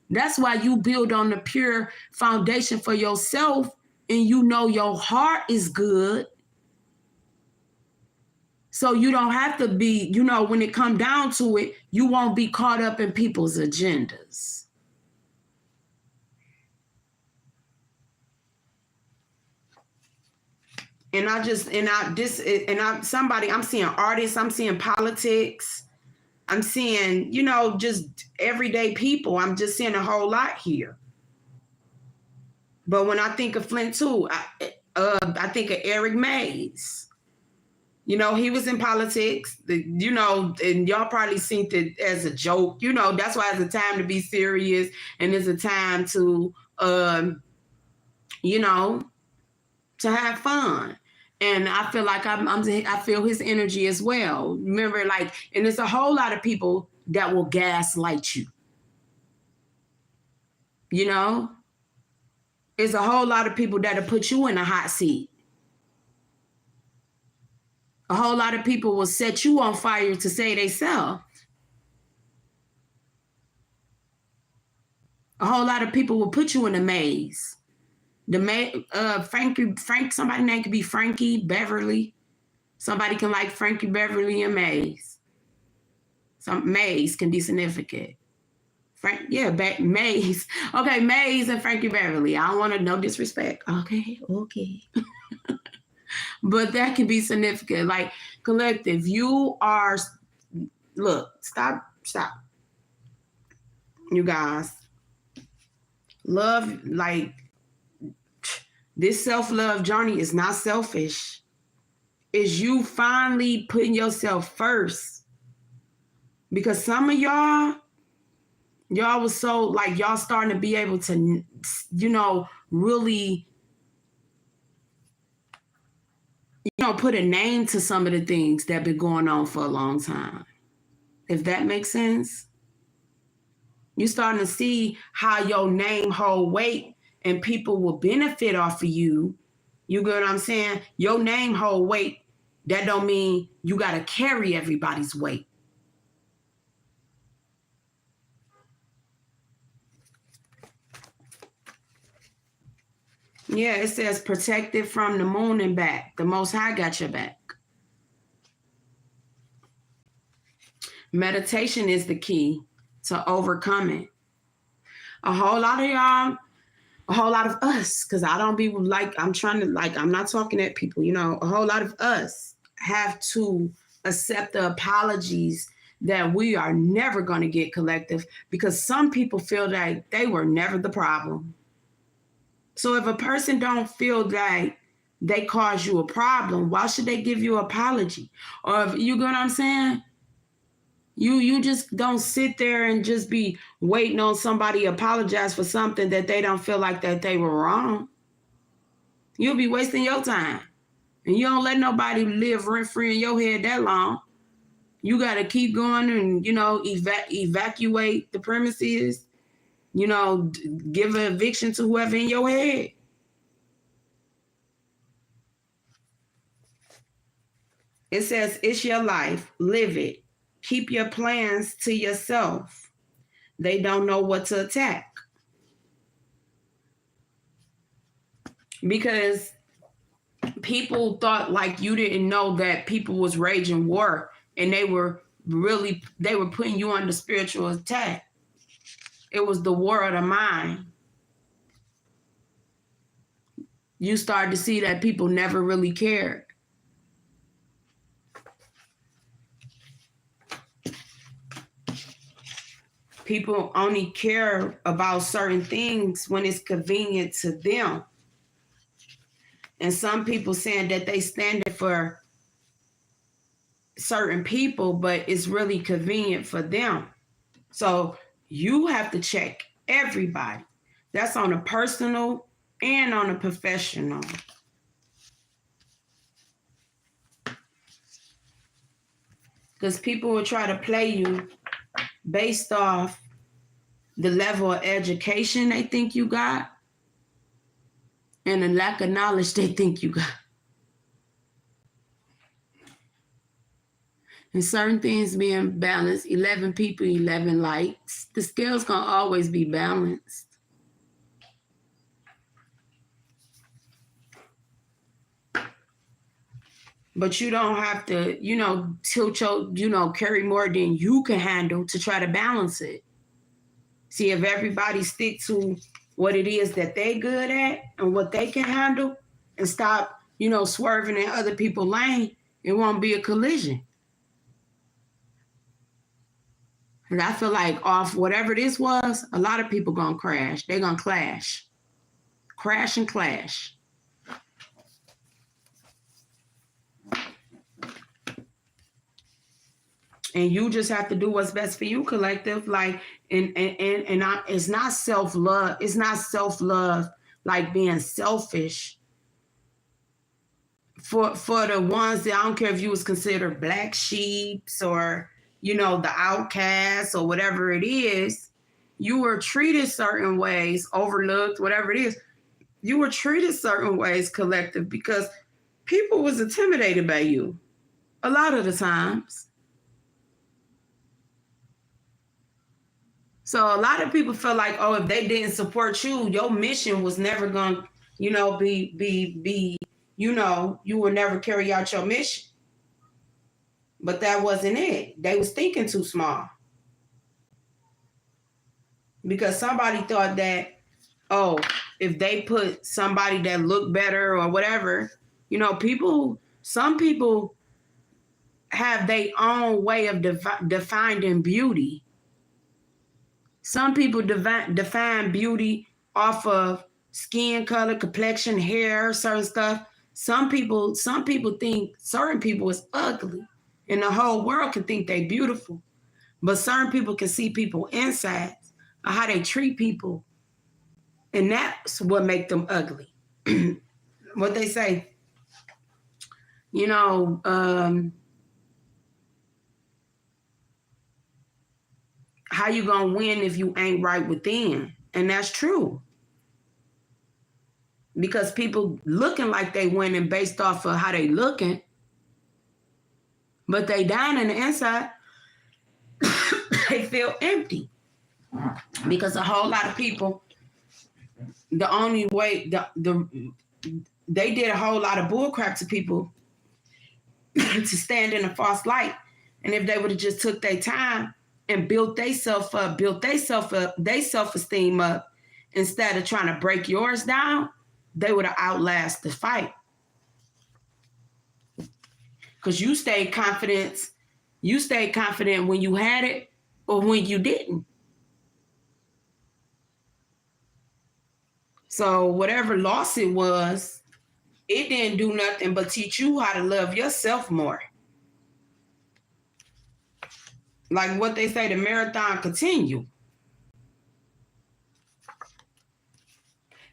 That's why you build on the pure foundation for yourself, and you know your heart is good. So you don't have to be, when it come down to it, you won't be caught up in people's agendas. I'm seeing artists, I'm seeing politics, I'm seeing, just everyday people. I'm just seeing a whole lot here. But when I think of Flint too, I think of Eric Mays. He was in politics, and y'all probably seen it as a joke. That's why it's a time to be serious, and it's a time to, to have fun. And I feel like I feel his energy as well. Remember, and there's a whole lot of people that will gaslight you. There's a whole lot of people that'll put you in a hot seat. A whole lot of people will set you on fire to say they self. A whole lot of people will put you in a maze. Somebody name could be Frankie Beverly. Somebody can like Frankie Beverly and Maze. Maze can be significant. Maze. Okay, Maze and Frankie Beverly. I don't want to, no disrespect. Okay. But that can be significant. Like, collective, you are, look, stop. You guys, love, this self-love journey is not selfish. It's you finally putting yourself first. Because some of y'all was so, y'all starting to be able to, really, put a name to some of the things that been going on for a long time. If that makes sense. You're starting to see how your name hold weight and people will benefit off of you. You get what I'm saying? Your name hold weight. That don't mean you got to carry everybody's weight. Yeah, it says protected from the moon and back. The Most High got your back. Meditation is the key to overcoming. A whole lot of y'all, a whole lot of us, because I don't be I'm not talking at people, a whole lot of us have to accept the apologies that we are never going to get collective, because some people feel like they were never the problem. So if a person don't feel like they caused you a problem, why should they give you an apology? Or if you get what I'm saying? You just don't sit there and just be waiting on somebody to apologize for something that they don't feel like that they were wrong. You'll be wasting your time. And you don't let nobody live rent-free in your head that long. You got to keep going and, evacuate the premises, give an eviction to whoever in your head. It says, it's your life. Live it. Keep your plans to yourself. They don't know what to attack. Because people thought you didn't know that people was raging war, and they were putting you under spiritual attack. It was the war of the mind. You started to see that people never really cared. People only care about certain things when it's convenient to them. And some people saying that they stand for certain people, but it's really convenient for them. So you have to check everybody. That's on a personal and on a professional. Because people will try to play you based off the level of education they think you got and the lack of knowledge they think you got. And certain things being balanced, 11 people, 11 likes. The scale's gonna always be balanced. But you don't have to, tilt your, carry more than you can handle to try to balance it. See, if everybody stick to what it is that they good at and what they can handle and stop, swerving in other people's lane, it won't be a collision. And I feel like off whatever this was, a lot of people gonna crash. They're gonna clash. Crash and clash. And you just have to do what's best for you, collective. Like, it's not self-love. It's not self-love like being selfish. For the ones that I don't care if you was considered black sheeps or, the outcasts or whatever it is, you were treated certain ways, overlooked, whatever it is. You were treated certain ways, collective, because people was intimidated by you a lot of the times. So a lot of people feel like, oh, if they didn't support you, your mission was never going to, be, you would never carry out your mission. But that wasn't it. They was thinking too small. Because somebody thought that, oh, if they put somebody that looked better or whatever, some people have their own way of defining beauty. Some people define beauty off of skin color, complexion, hair, certain stuff. Some people think certain people is ugly, and the whole world can think they beautiful. But certain people can see people inside, or how they treat people, and that's what make them ugly. What they say, how you gonna win if you ain't right within? And that's true. Because people looking like they winning based off of how they looking, but they down in the inside, they feel empty. Because a whole lot of people, the only way, they did a whole lot of bullcrap to people to stand in a false light. And if they would have just took their time and built their self-esteem up, instead of trying to break yours down, they would have outlasted the fight. Because you stayed confident when you had it or when you didn't. So whatever loss it was, it didn't do nothing but teach you how to love yourself more. Like what they say, the marathon continue.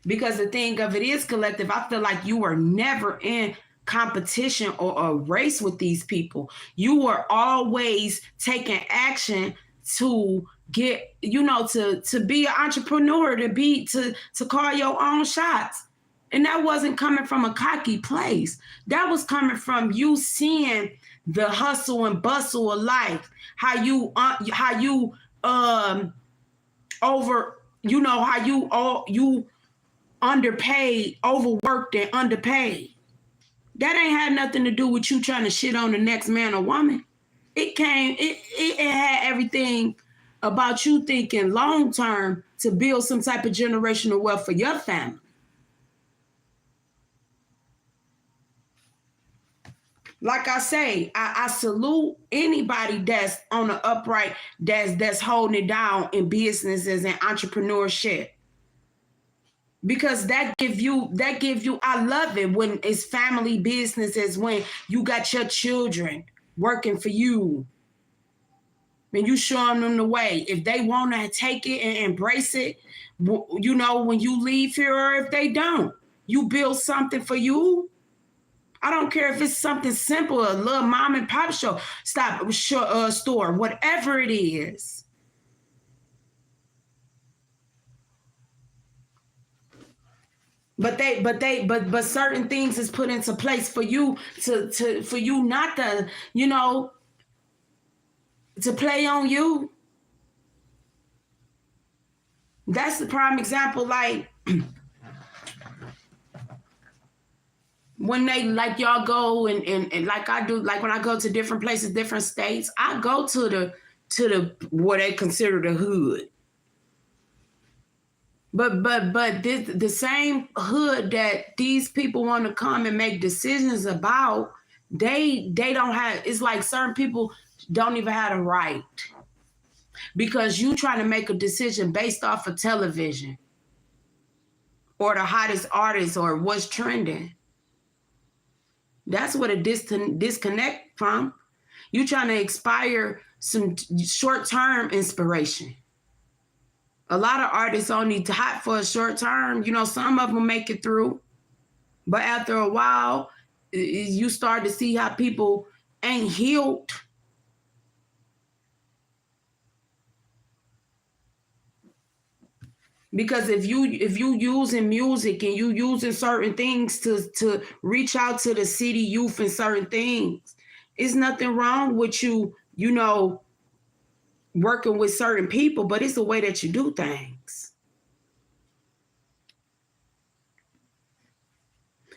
Because the thing of it is, collective, I feel like you were never in competition or a race with these people. You were always taking action to get, to be an entrepreneur, to call your own shots. And that wasn't coming from a cocky place. That was coming from you seeing the hustle and bustle of life, how you underpaid, overworked and underpaid. That ain't had nothing to do with you trying to shit on the next man or woman. It had everything about you thinking long term to build some type of generational wealth for your family. Like I say, I salute anybody that's on the upright, that's holding it down in businesses and entrepreneurship. Because that give you, I love it when it's family businesses, when you got your children working for you. And you showing them the way. If they want to take it and embrace it, when you leave here, or if they don't, you build something for you. I don't care if it's something simple, a little mom and pop store, whatever it is. But certain things is put into place for you for you not to, to play on you. That's the prime example. Like when they, like, y'all go and like I do, like when I go to different places, different states, I go to the what they consider the hood. But the same hood that these people want to come and make decisions about, they don't have. It's like certain people don't even have the right, because you trying to make a decision based off of television or the hottest artist or what's trending. That's what a disconnect from. You trying to expire some short-term inspiration. A lot of artists only hot for a short term. Some of them make it through. But after a while, you start to see how people ain't healed. Because if you using music and you using certain things to reach out to the city youth and certain things, it's nothing wrong with you, working with certain people, but it's the way that you do things.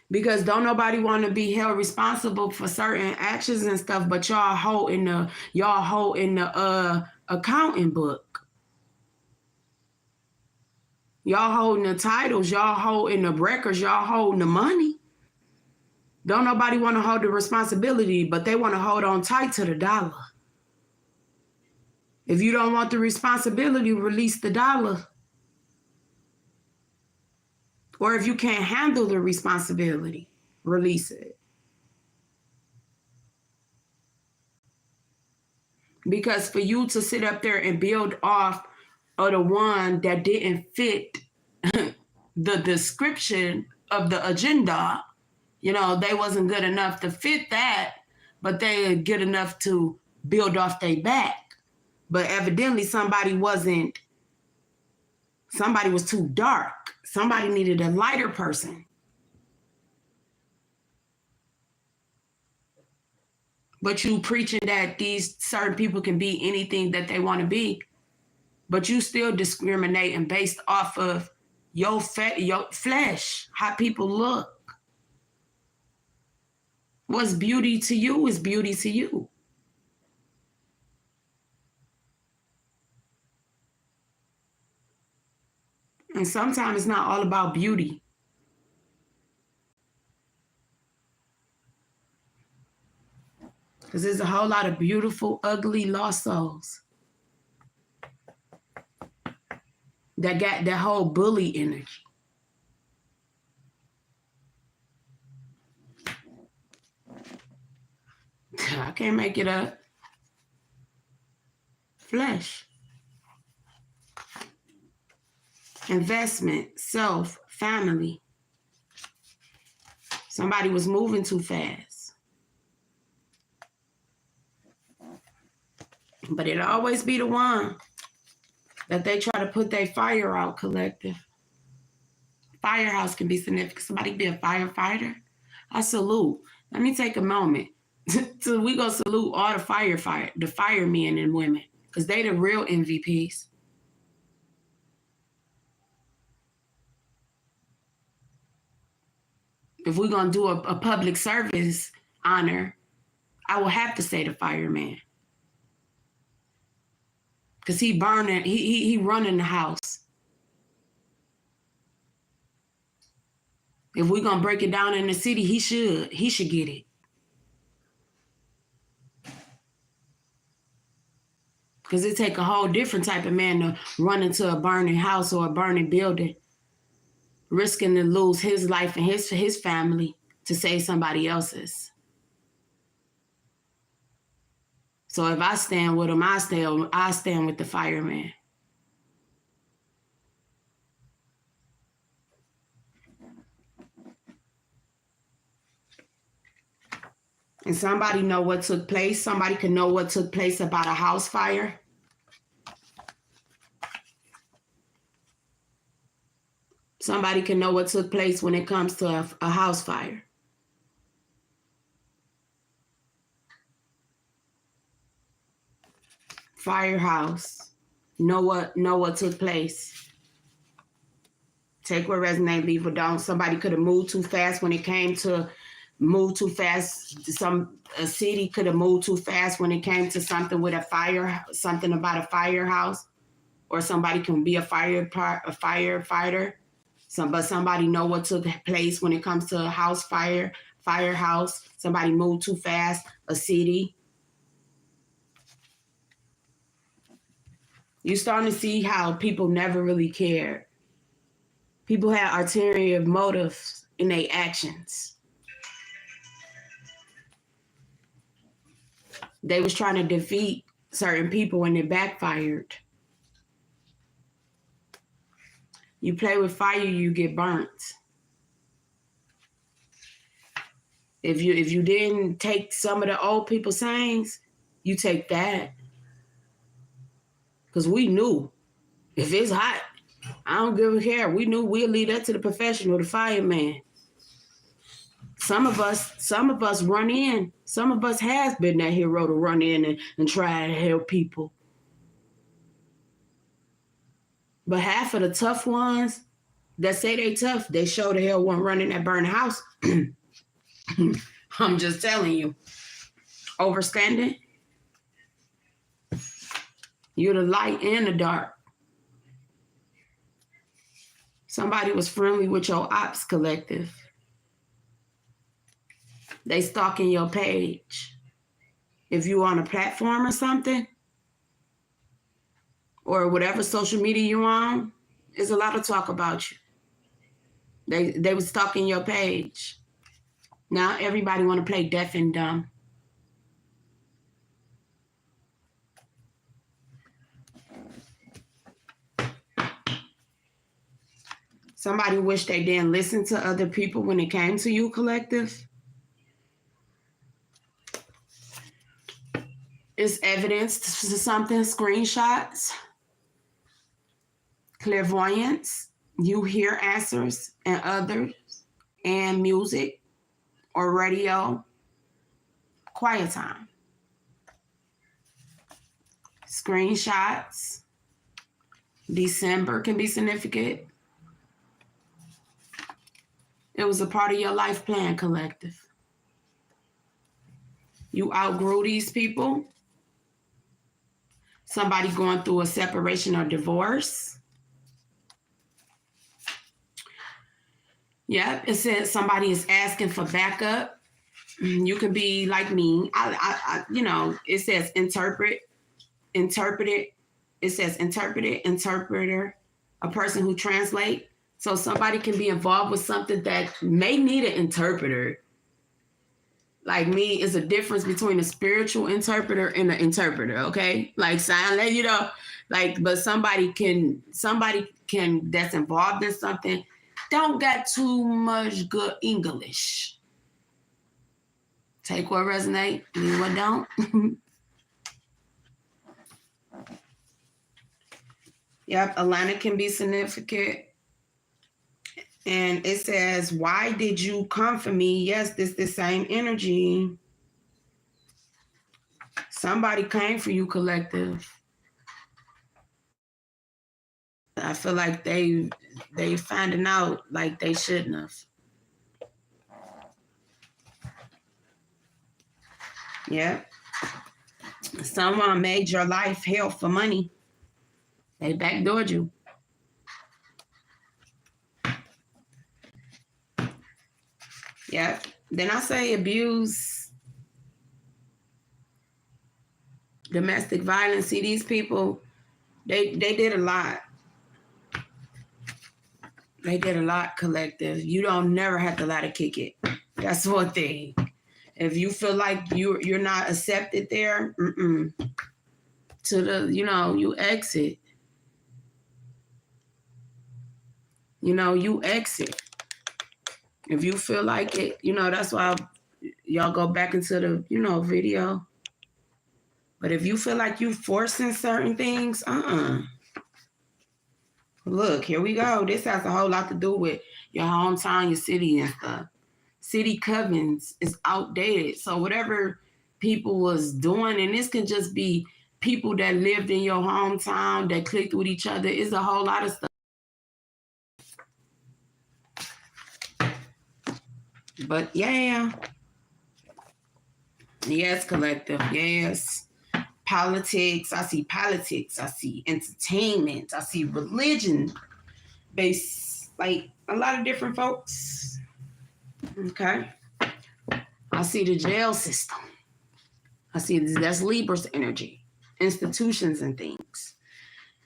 Because don't nobody want to be held responsible for certain actions and stuff, but y'all hold in the accounting book. Y'all holding the titles, y'all holding the records, y'all holding the money. Don't nobody want to hold the responsibility, but they want to hold on tight to the dollar. If you don't want the responsibility, release the dollar. Or if you can't handle the responsibility, release it. Because for you to sit up there and build off of the one that didn't fit the description of the agenda, they wasn't good enough to fit that, but they are good enough to build off their back. But evidently somebody was too dark. Somebody needed a lighter person. But you preaching that these certain people can be anything that they want to be, but you still discriminating based off of your flesh, how people look. What's beauty to you is beauty to you. And sometimes it's not all about beauty. Because there's a whole lot of beautiful, ugly, lost souls that got that whole bully energy. I can't make it up. Flesh. Investment, self, family. Somebody was moving too fast. But it'll always be the one that they try to put their fire out collective. Firehouse can be significant. Somebody be a firefighter. I salute. Let me take a moment. So we go salute all the firemen and women, because they the real MVPs. If we're going to do a public service honor, I will have to say the fireman. Because he burning, he running the house. If we're going to break it down in the city, he should get it. Because it take a whole different type of man to run into a burning house or a burning building, risking to lose his life and his family to save somebody else's. So if I stand with him, I stand with the fireman. And somebody know what took place. Somebody can know what took place about a house fire. Somebody can know what took place when it comes to a house fire. Firehouse. Know what took place. Take what resonate, leave what don't. Somebody could have moved too fast when it came to move too fast. A city could have moved too fast when it came to something with a fire, something about a firehouse, or somebody can be a firefighter. But somebody know what took place when it comes to a house fire, firehouse. Somebody moved too fast. A city. You're starting to see how people never really cared. People had ulterior motives in their actions. They was trying to defeat certain people and it backfired. You play with fire, you get burnt. If you didn't take some of the old people's sayings, you take that. Because we knew if it's hot, I don't give a care. We knew we'll leave that to the professional, the fireman. Some of us run in. Some of us has been that hero to run in and try to help people. But half of the tough ones that say they tough, they show the hell won't run in that burning house. I'm just telling you. Overstanding. You're the light and the dark. Somebody was friendly with your ops collective. They stalking your page. If you on a platform or something, or whatever social media you on, there's a lot of talk about you. They was stalking your page. Now everybody want to play deaf and dumb. Somebody wish they didn't listen to other people when it came to you, collective. It's evidence to something, screenshots, clairvoyance, you hear answers and others, and music or radio, quiet time. Screenshots, December can be significant. It was a part of your life plan, collective. You outgrew these people. Somebody going through a separation or divorce. Yep, it says somebody is asking for backup. You can be like me. It says interpreted. It says interpreter, a person who translate. So somebody can be involved with something that may need an interpreter. Like me, it's a difference between a spiritual interpreter and an interpreter, okay? Like sign language, but somebody can that's involved in something, don't got too much good English. Take what resonate, leave what don't. Yep, Atlanta can be significant. And it says, why did you come for me? Yes, this the same energy. Somebody came for you, collective. I feel like they finding out like they shouldn't have. Yeah. Someone made your life hell for money. They backdoored you. Yeah. Then I say abuse, domestic violence. See, these people, they did a lot. They did a lot, collective. You don't never have to lie to kick it. That's one thing. If you feel like you're not accepted there, you exit. You exit. If you feel like it, that's why y'all go back into the, video. But if you feel like you forcing certain things, Look, here we go. This has a whole lot to do with your hometown, your city and stuff. City covens is outdated. So whatever people was doing, and this can just be people that lived in your hometown that clicked with each other, is a whole lot of stuff. But yeah. Yes, collective. Yes. Politics. I see politics. I see entertainment. I see religion based, like a lot of different folks. Okay. I see the jail system. I see that's Libra's energy, institutions and things.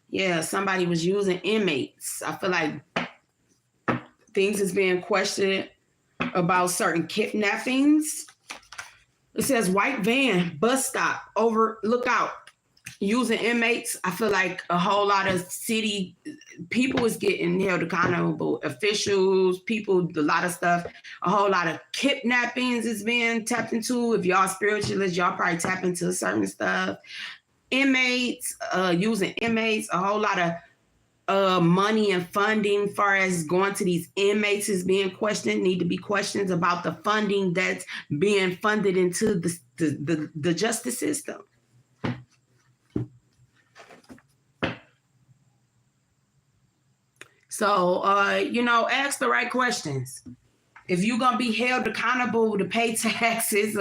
Yeah, somebody was using inmates. I feel like things is being questioned about certain kidnappings. It says white van, bus stop, look out, using inmates. I feel like a whole lot of city people is getting held accountable, officials, people, a lot of stuff. A whole lot of kidnappings is being tapped into. If y'all spiritualists, y'all probably tap into certain stuff. Inmates, using inmates, a whole lot of money and funding far as going to these inmates is being questioned. Need to be questions about the funding that's being funded into the justice system. So, ask the right questions. If you're going to be held accountable to pay taxes,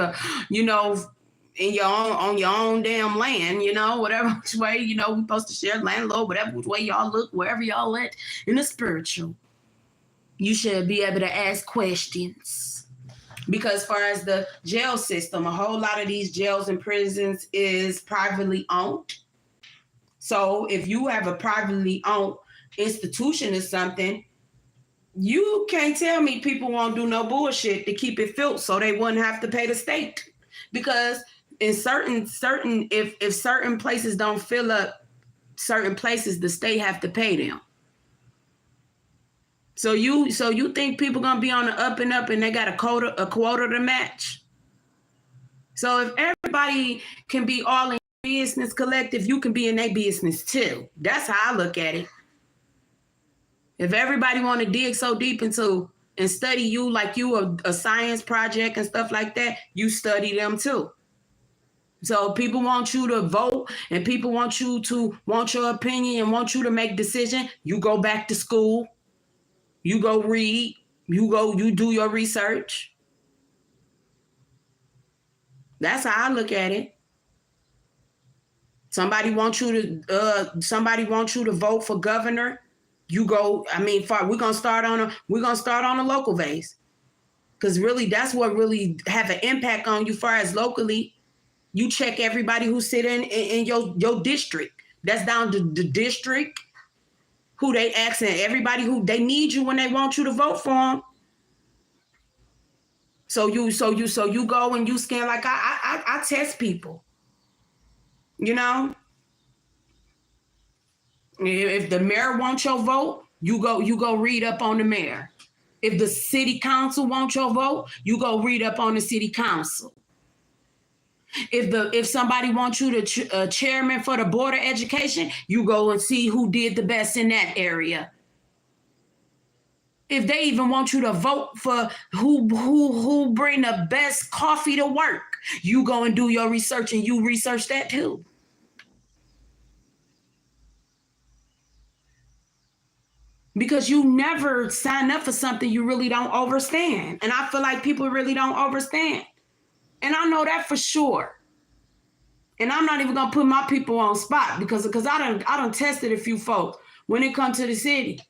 in on your own damn land, whatever which way, we're supposed to share landlord, whatever which way y'all look, wherever y'all at in the spiritual, you should be able to ask questions. Because as far as the jail system, a whole lot of these jails and prisons is privately owned. So if you have a privately owned institution or something, you can't tell me people won't do no bullshit to keep it filled so they wouldn't have to pay the state. Because in certain if certain places don't fill up certain places, the state have to pay them. So you think people gonna be on the up and up and they got a quota to match? So if everybody can be all in business collective, you can be in their business too. That's how I look at it. If everybody want to dig so deep into and study you like you a science project and stuff like that, you study them too. So people want you to vote and people want you to want your opinion and want you to make decision. You go back to school. You go read. You do your research. That's how I look at it. Somebody wants you to vote for governor. You go, we're gonna start on a local base. Because really that's what really have an impact on you far as locally. You check everybody who's sitting in your district. That's down to the district, who they asking, everybody who they need you when they want you to vote for them. So you go and you scan, like I test people. If the mayor wants your vote, you go read up on the mayor. If the city council wants your vote, you go read up on the city council. If somebody wants you to chairman for the board of education, you go and see who did the best in that area. If they even want you to vote for who bring the best coffee to work, you go and do your research and you research that too. Because you never sign up for something you really don't understand. And I feel like people really don't understand. And I know that for sure. And I'm not even gonna put my people on spot because I done tested a few folks when it comes to the city.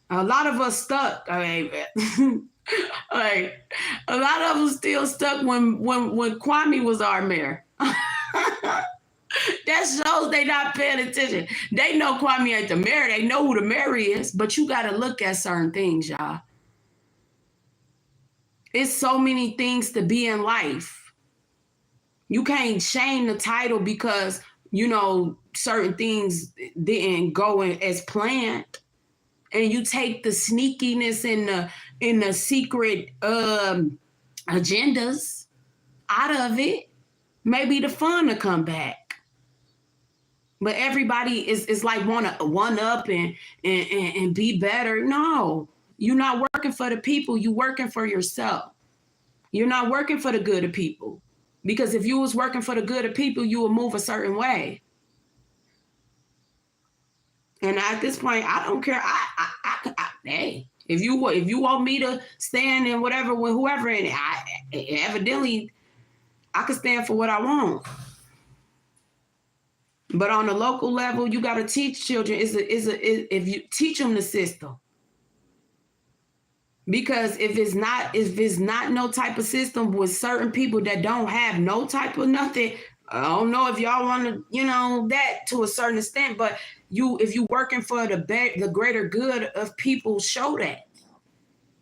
A lot of us stuck. A lot of them still stuck when Kwame was our mayor. That shows they not paying attention. They know Kwame ain't the mayor. They know who the mayor is, but you got to look at certain things, y'all. It's so many things to be in life. You can't shame the title because, certain things didn't go as planned. And you take the sneakiness and the secret agendas out of it. Maybe the fun to come back. But everybody is like want to one up and be better. No, you're not working for the people. You're working for yourself. You're not working for the good of people. Because if you was working for the good of people, you would move a certain way. And at this point, I don't care. Hey, if you want me to stand in whatever with whoever, and evidently I can stand for what I want. But on the local level, you got to teach children. If you teach them the system, because if it's not no type of system with certain people that don't have no type of nothing, I don't know if y'all want to, that to a certain extent. But if you working for the greater good of people, show that,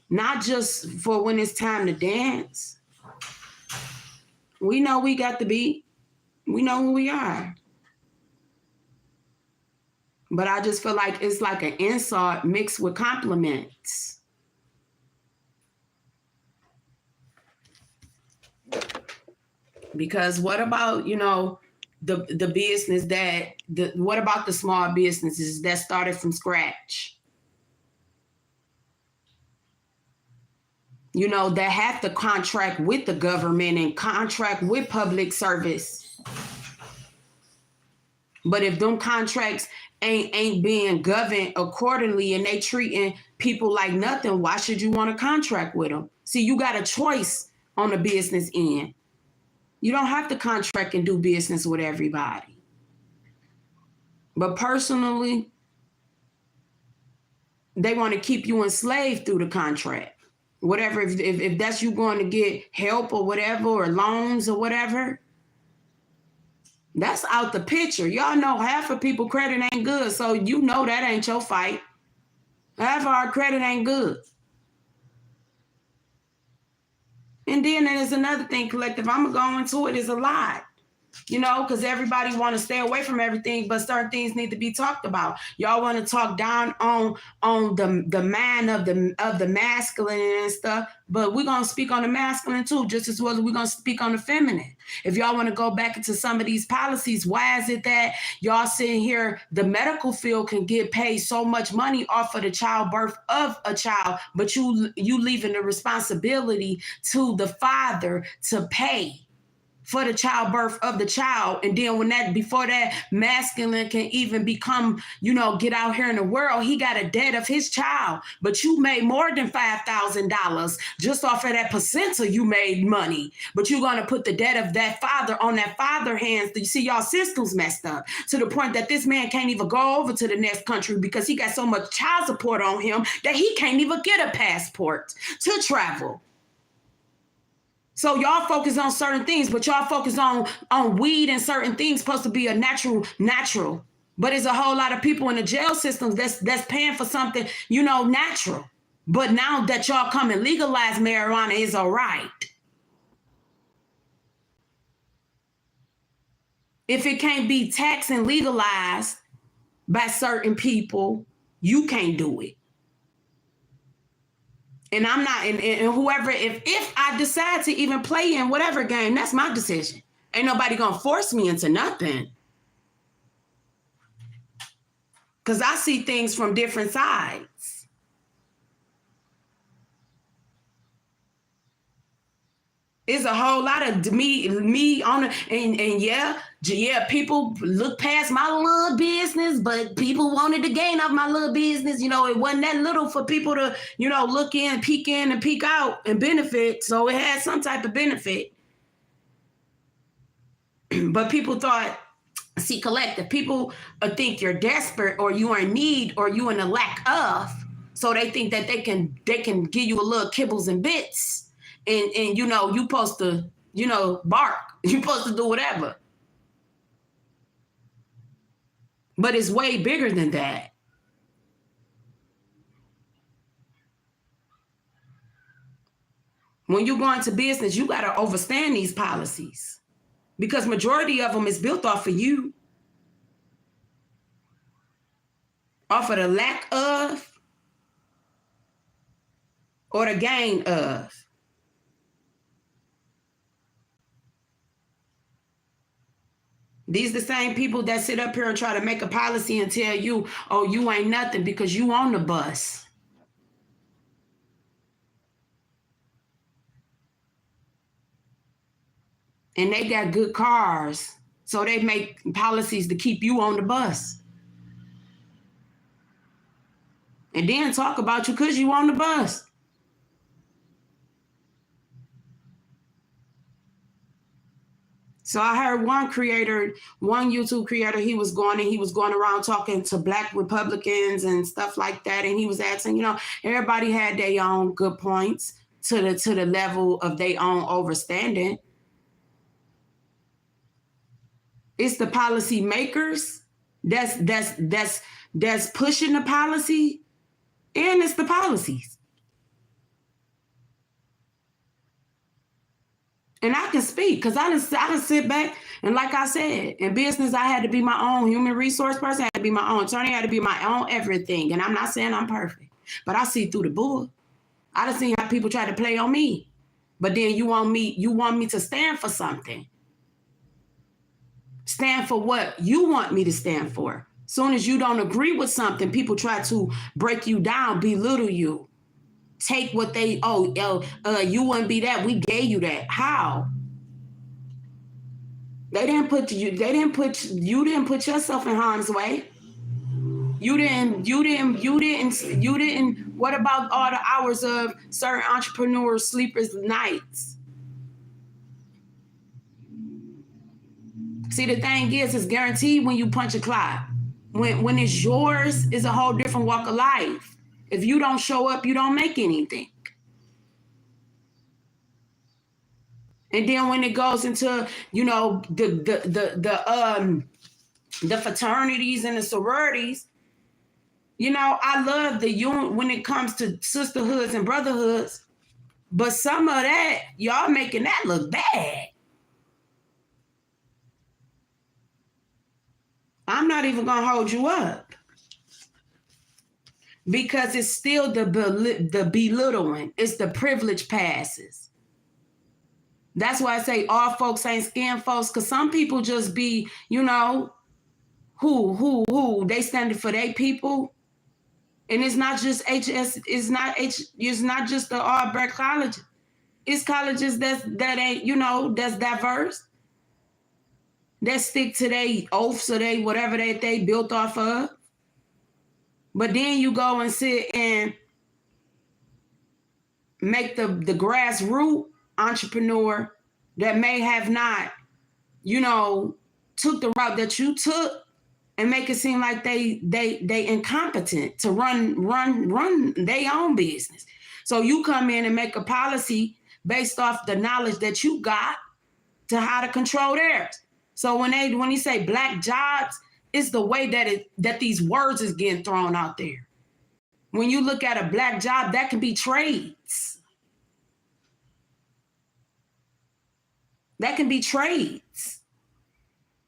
not just for when it's time to dance. We know we got the beat. We know who we are. But I just feel like it's like an insult mixed with compliments. Because what about, the business what about the small businesses that started from scratch? That have to contract with the government and contract with public service. But if them contracts ain't being governed accordingly and they treating people like nothing, why should you want to contract with them? See, you got a choice on the business end. You don't have to contract and do business with everybody. But personally, they want to keep you enslaved through the contract. Whatever, if that's you going to get help or whatever, or loans or whatever, that's out the picture. Y'all know half of people credit ain't good, so that ain't your fight. Half of our credit ain't good. And then there's another thing, collective. I'm going to go into it is a lot. Because everybody want to stay away from everything, but certain things need to be talked about. Y'all want to talk down on the man of the masculine and stuff, but we're gonna speak on the masculine too, just as well as we're gonna speak on the feminine. If y'all want to go back into some of these policies, why is it that y'all sitting here, the medical field can get paid so much money off of the childbirth of a child, but you leaving the responsibility to the father to pay for the childbirth of the child? And then before that masculine can even become, get out here in the world, he got a debt of his child. But you made more than $5,000 just off of that placenta. You made money, but you're going to put the debt of that father on that father hands. You see, y'all systems messed up to the point that this man can't even go over to the next country because he got so much child support on him that he can't even get a passport to travel. So y'all focus on certain things, but y'all focus on weed and certain things supposed to be a natural. But there's a whole lot of people in the jail systems that's paying for something, natural. But now that y'all come and legalize marijuana is all right. If it can't be taxed and legalized by certain people, you can't do it. And I'm not, and whoever, if I decide to even play in whatever game, that's my decision. Ain't nobody gonna force me into nothing. Because I see things from different sides. It's a whole lot of me on it, and yeah, people look past my little business, but people wanted to gain off my little business. It wasn't that little for people to, look in, and peek out and benefit. So it had some type of benefit. But people thought, see, collective, people think you're desperate or you are in need or you in a lack of. So they think that they can give you a little kibbles and bits. And you supposed to, bark. You supposed to do whatever. But it's way bigger than that. When you go into business, you got to understand these policies because majority of them is built off of you. Off of the lack of or the gain of. These the same people that sit up here and try to make a policy and tell you, oh, you ain't nothing because you on the bus. And they got good cars, so they make policies to keep you on the bus. And then talk about you because you on the bus. So I heard one YouTube creator, he was going around talking to Black Republicans and stuff like that. And he was asking, everybody had their own good points to the level of their own overstanding. It's the policy makers that's pushing the policy, and it's the policies. And I can speak because I done sit back, and like I said, in business, I had to be my own human resource person, I had to be my own attorney, I had to be my own everything. And I'm not saying I'm perfect, but I see through the bull. I done seen how people try to play on me. But then you want me to stand for something. Stand for what you want me to stand for. Soon as you don't agree with something, people try to break you down, belittle you. Take what they, you wouldn't be that. We gave you that. How? You didn't put yourself in harm's way. You didn't, what about all the hours of certain entrepreneurs, sleepers nights? See, the thing is, it's guaranteed when you punch a clock. When it's yours, it's a whole different walk of life. If you don't show up, you don't make anything. And then when it goes into, the fraternities and the sororities, I love when it comes to sisterhoods and brotherhoods, but some of that, y'all making that look bad. I'm not even gonna hold you up. Because it's still the belittling. It's the privilege passes. That's why I say all folks ain't skin folks, because some people just be, who they standing for their people. And it's not just it's not just the all black college. It's colleges that ain't, that's diverse. That stick to their oaths or whatever that they built off of. But then you go and sit and make the grassroots entrepreneur that may have not, took the route that you took, and make it seem like they incompetent to run their own business. So you come in and make a policy based off the knowledge that you got to how to control theirs. So when you say black jobs, it's the way that these words is getting thrown out there. When you look at a black job, that can be trades. That can be trades.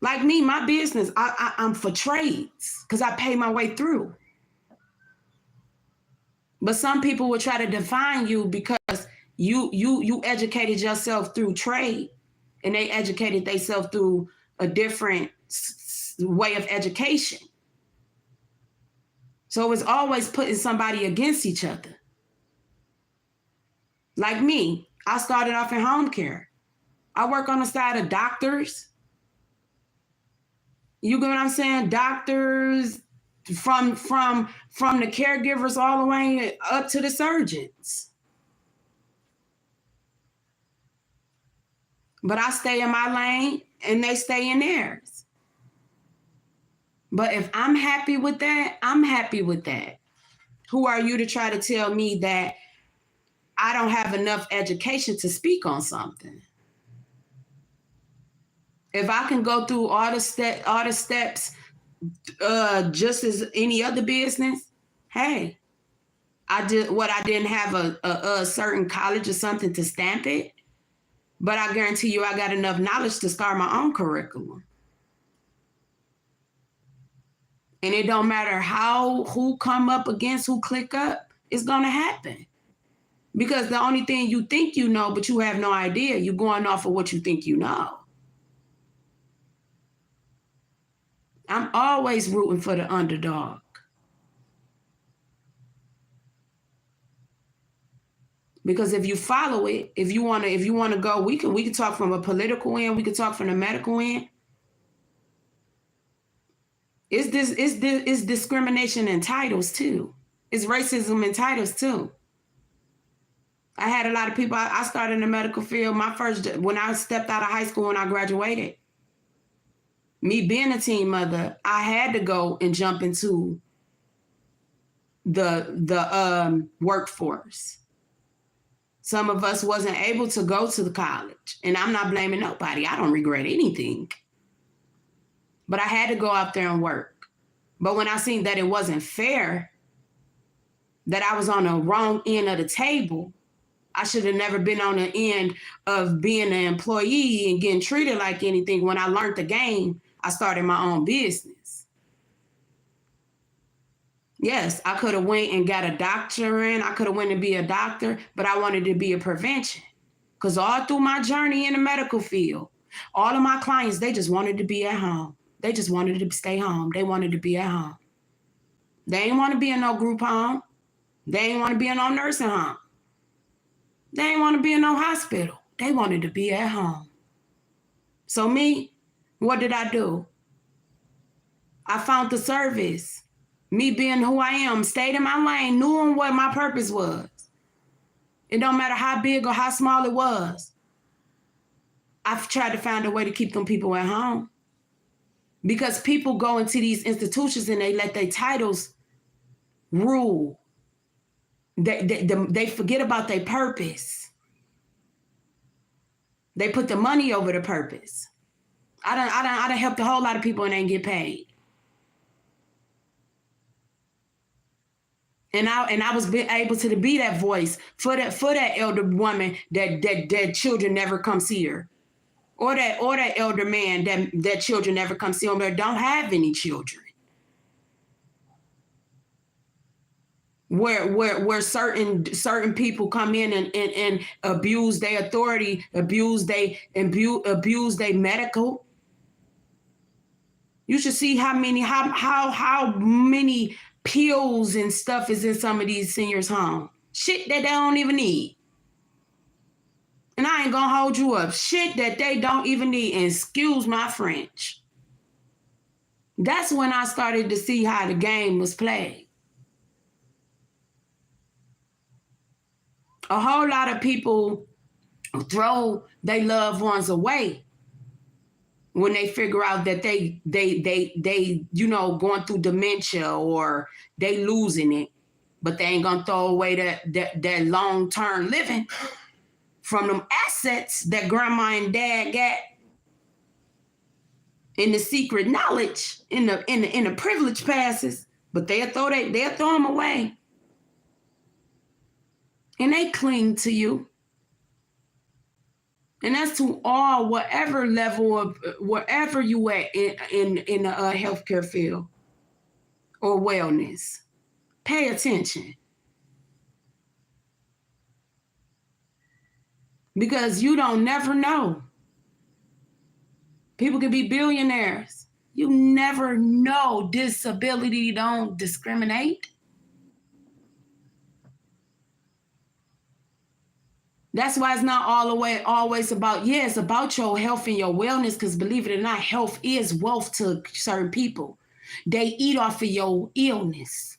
Like me, my business, I'm for trades because I pay my way through. But some people will try to define you because you educated yourself through trade, and they educated themselves through a different way of education. So it's always putting somebody against each other. Like me, I started off in home care. I work on the side of doctors. You get what I'm saying? Doctors, from the caregivers all the way up to the surgeons. But I stay in my lane and they stay in theirs. But if I'm happy with that, I'm happy with that. Who are you to try to tell me that I don't have enough education to speak on something? If I can go through all the steps, just as any other business, hey, I didn't have a certain college or something to stamp it, but I guarantee you I got enough knowledge to start my own curriculum. And it don't matter who come up against, who click up, it's gonna happen. Because the only thing you think you know, but you have no idea, you're going off of what you think you know. I'm always rooting for the underdog. Because if you follow it, if you wanna go, we can talk from a political end, we can talk from the medical end. It's discrimination in titles too. It's racism in titles too. I had a lot of people. I started in the medical field. When I stepped out of high school and I graduated, me being a teen mother, I had to go and jump into the workforce. Some of us wasn't able to go to the college, and I'm not blaming nobody. I don't regret anything. But I had to go out there and work. But when I seen that it wasn't fair, that I was on the wrong end of the table, I should have never been on the end of being an employee and getting treated like anything. When I learned the game, I started my own business. Yes, I could have went and got a doctorate. I could have went to be a doctor, but I wanted to be a prevention. Because all through my journey in the medical field, all of my clients, they just wanted to be at home. They just wanted to stay home. They wanted to be at home. They ain't want to be in no group home. They ain't want to be in no nursing home. They ain't want to be in no hospital. They wanted to be at home. So me, what did I do? I found the service. Me being who I am, stayed in my lane, knowing what my purpose was. It don't matter how big or how small it was. I've tried to find a way to keep them people at home. Because people go into these institutions and they let their titles rule. They forget about their purpose. They put the money over the purpose. I done helped a whole lot of people and ain't get paid. And I was able to be that voice for that elder woman that children never come see her. Or that elder man that children never come see him or don't have any children. Where certain people come in and abuse their authority, abuse their medical. You should see how many pills and stuff is in some of these seniors' homes. Shit that they don't even need. And I ain't gonna hold you up. Shit that they don't even need. And excuse my French. That's when I started to see how the game was played. A whole lot of people throw their loved ones away when they figure out that they going through dementia or they losing it, but they ain't gonna throw away that long-term living from them assets that grandma and dad got in the secret knowledge, in the privilege passes, but they'll throw them away. And they cling to you. And that's to all, whatever level of, wherever you at in the healthcare field or wellness. Pay attention. Because you don't never know. People can be billionaires. You never know. Disability don't discriminate. That's why it's not all the way always about, it's about your health and your wellness, because believe it or not, health is wealth to certain people. They eat off of your illness.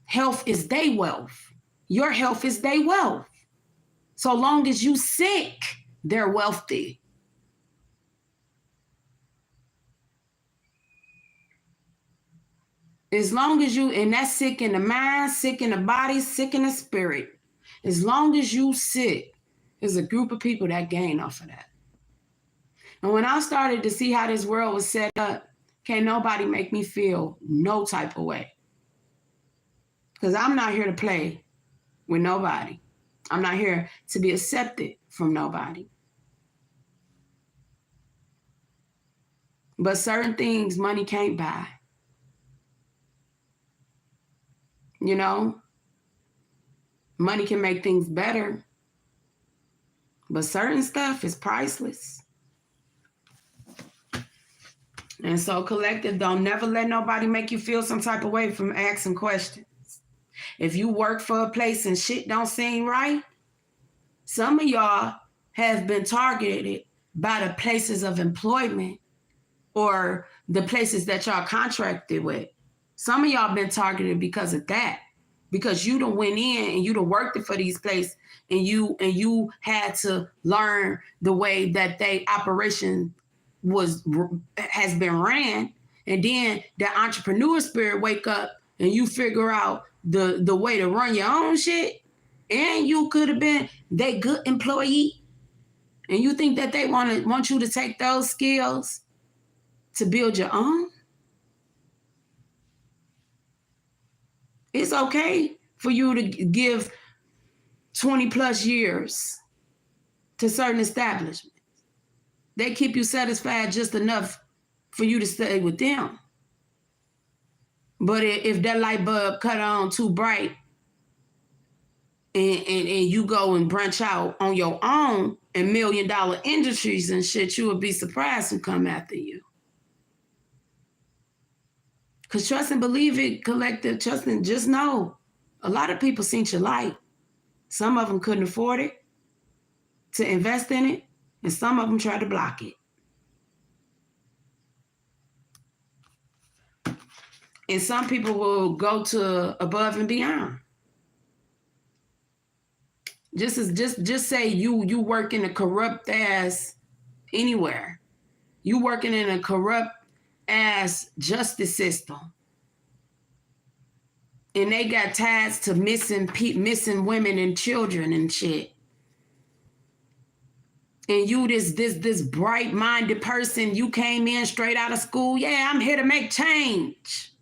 Health is their wealth. Your health is their wealth. So long as you sick, they're wealthy. As long as you, and that's sick in the mind, sick in the body, sick in the spirit. As long as you sick, there's a group of people that gain off of that. And when I started to see how this world was set up, can't nobody make me feel no type of way. Because I'm not here to play with nobody. I'm not here to be accepted from nobody. But certain things money can't buy. You know? Money can make things better. But certain stuff is priceless. And so, collective, don't never let nobody make you feel some type of way from asking questions. If you work for a place and shit don't seem right, some of y'all have been targeted by the places of employment or the places that y'all contracted with. Some of y'all been targeted because of that, because you done went in and you done worked it for these places, and you had to learn the way that they operation has been ran, and then the entrepreneur spirit wake up and you figure out the way to run your own shit, and you could have been they good employee, and you think that they want you to take those skills to build your own. It's okay for you to give 20 plus years to certain establishments. They keep you satisfied just enough for you to stay with them. But if that light bulb cut on too bright and you go and branch out on your own in $1 million industries and shit, you would be surprised who come after you. Because trust and believe it, collective, trust and just know, a lot of people seen your light. Some of them couldn't afford it to invest in it, and some of them tried to block it. And some people will go to above and beyond. Just say you work in a corrupt ass anywhere. You working in a corrupt ass justice system, and they got ties to missing women and children and shit. And you this bright-minded person, you came in straight out of school. Yeah, I'm here to make change.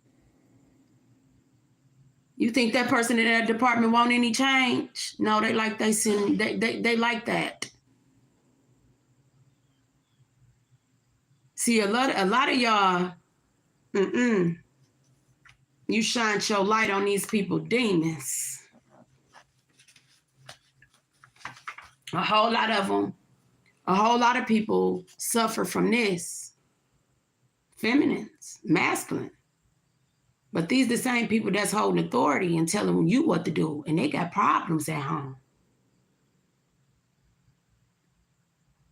You think that person in that department want any change? No, they like they like that. See, a lot of y'all, you shine your light on these people demons. A whole lot of them, a whole lot of people suffer from this. Feminines, masculine. But these the same people that's holding authority and telling you what to do, and they got problems at home.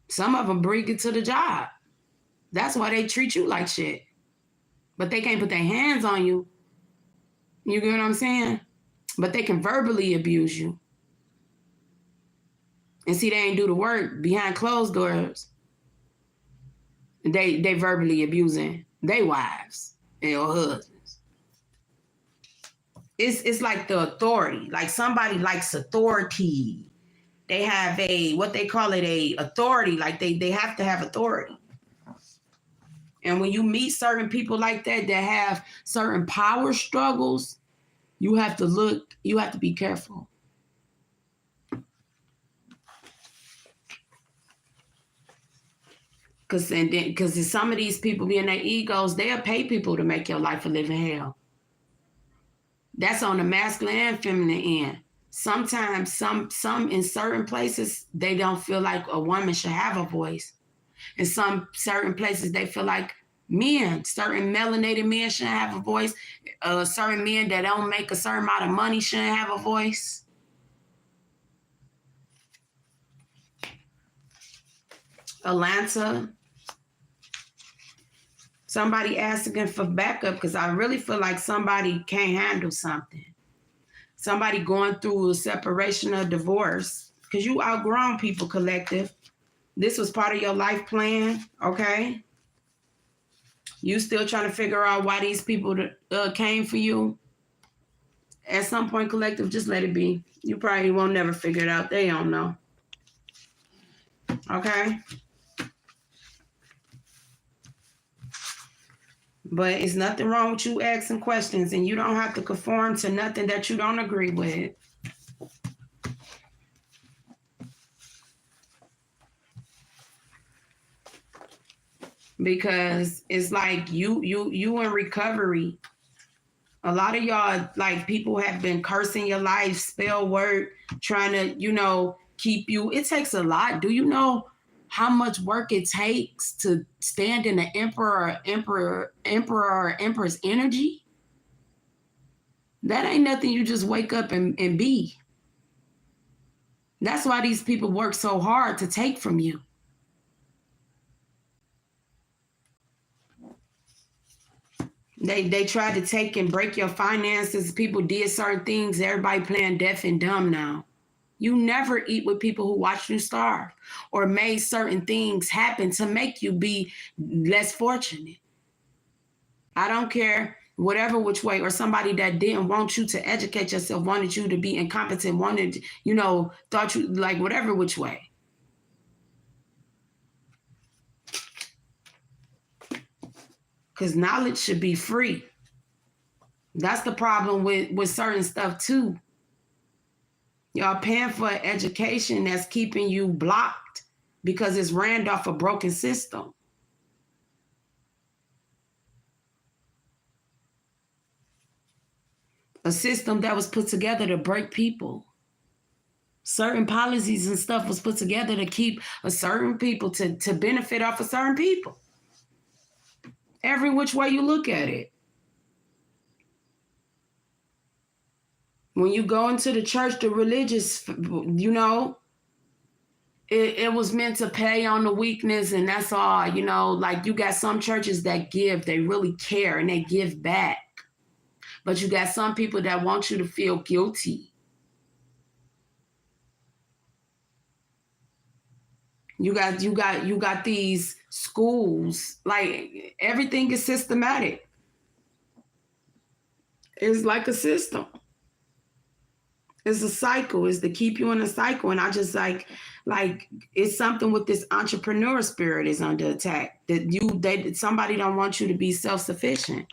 Some of them bring it to the job. That's why they treat you like shit. But they can't put their hands on you. You get what I'm saying? But they can verbally abuse you. And see, they ain't do the work behind closed doors. They verbally abusing their wives and your husbands. It's like the authority. Like somebody likes authority. They have what they call it, a authority. Like they have to have authority. And when you meet certain people like that have certain power struggles, you have to be careful. Because some of these people being their egos, they'll pay people to make your life a living hell. That's on the masculine and feminine end. Sometimes some in certain places, they don't feel like a woman should have a voice. In some certain places, they feel like certain melanated men shouldn't have a voice. Certain men that don't make a certain amount of money shouldn't have a voice. Atlanta. Somebody asking for backup because I really feel like somebody can't handle something. Somebody going through a separation or divorce because you outgrown people, collective. This was part of your life plan, okay? You still trying to figure out why these people came for you. At some point, collective, just let it be. You probably won't never figure it out. They don't know. Okay? But it's nothing wrong with you asking questions, and you don't have to conform to nothing that you don't agree with. Because it's like you in recovery. A lot of y'all, like, people have been cursing your life, spell word, trying to, keep you. It takes a lot. Do you know how much work it takes to stand in the emperor's energy, that ain't nothing you just wake up and be. That's why these people work so hard to take from you. They tried to take and break your finances. People did certain things. Everybody playing deaf and dumb now. You never eat with people who watch you starve or made certain things happen to make you be less fortunate. I don't care whatever which way, or somebody that didn't want you to educate yourself, wanted you to be incompetent, wanted, thought you, like, whatever which way. Because knowledge should be free. That's the problem with certain stuff too. Y'all paying for an education that's keeping you blocked because it's ran off a broken system. A system that was put together to break people. Certain policies and stuff was put together to keep a certain people, to benefit off of certain people. Every which way you look at it. When you go into the church, the religious, it was meant to pay on the weakness, and that's all, like you got some churches that give, they really care, and they give back. But you got some people that want you to feel guilty. You got these schools, like everything is systematic. It's like a system. It's a cycle. It's to keep you in a cycle. And I just like it's something with this entrepreneur spirit is under attack. That somebody don't want you to be self-sufficient.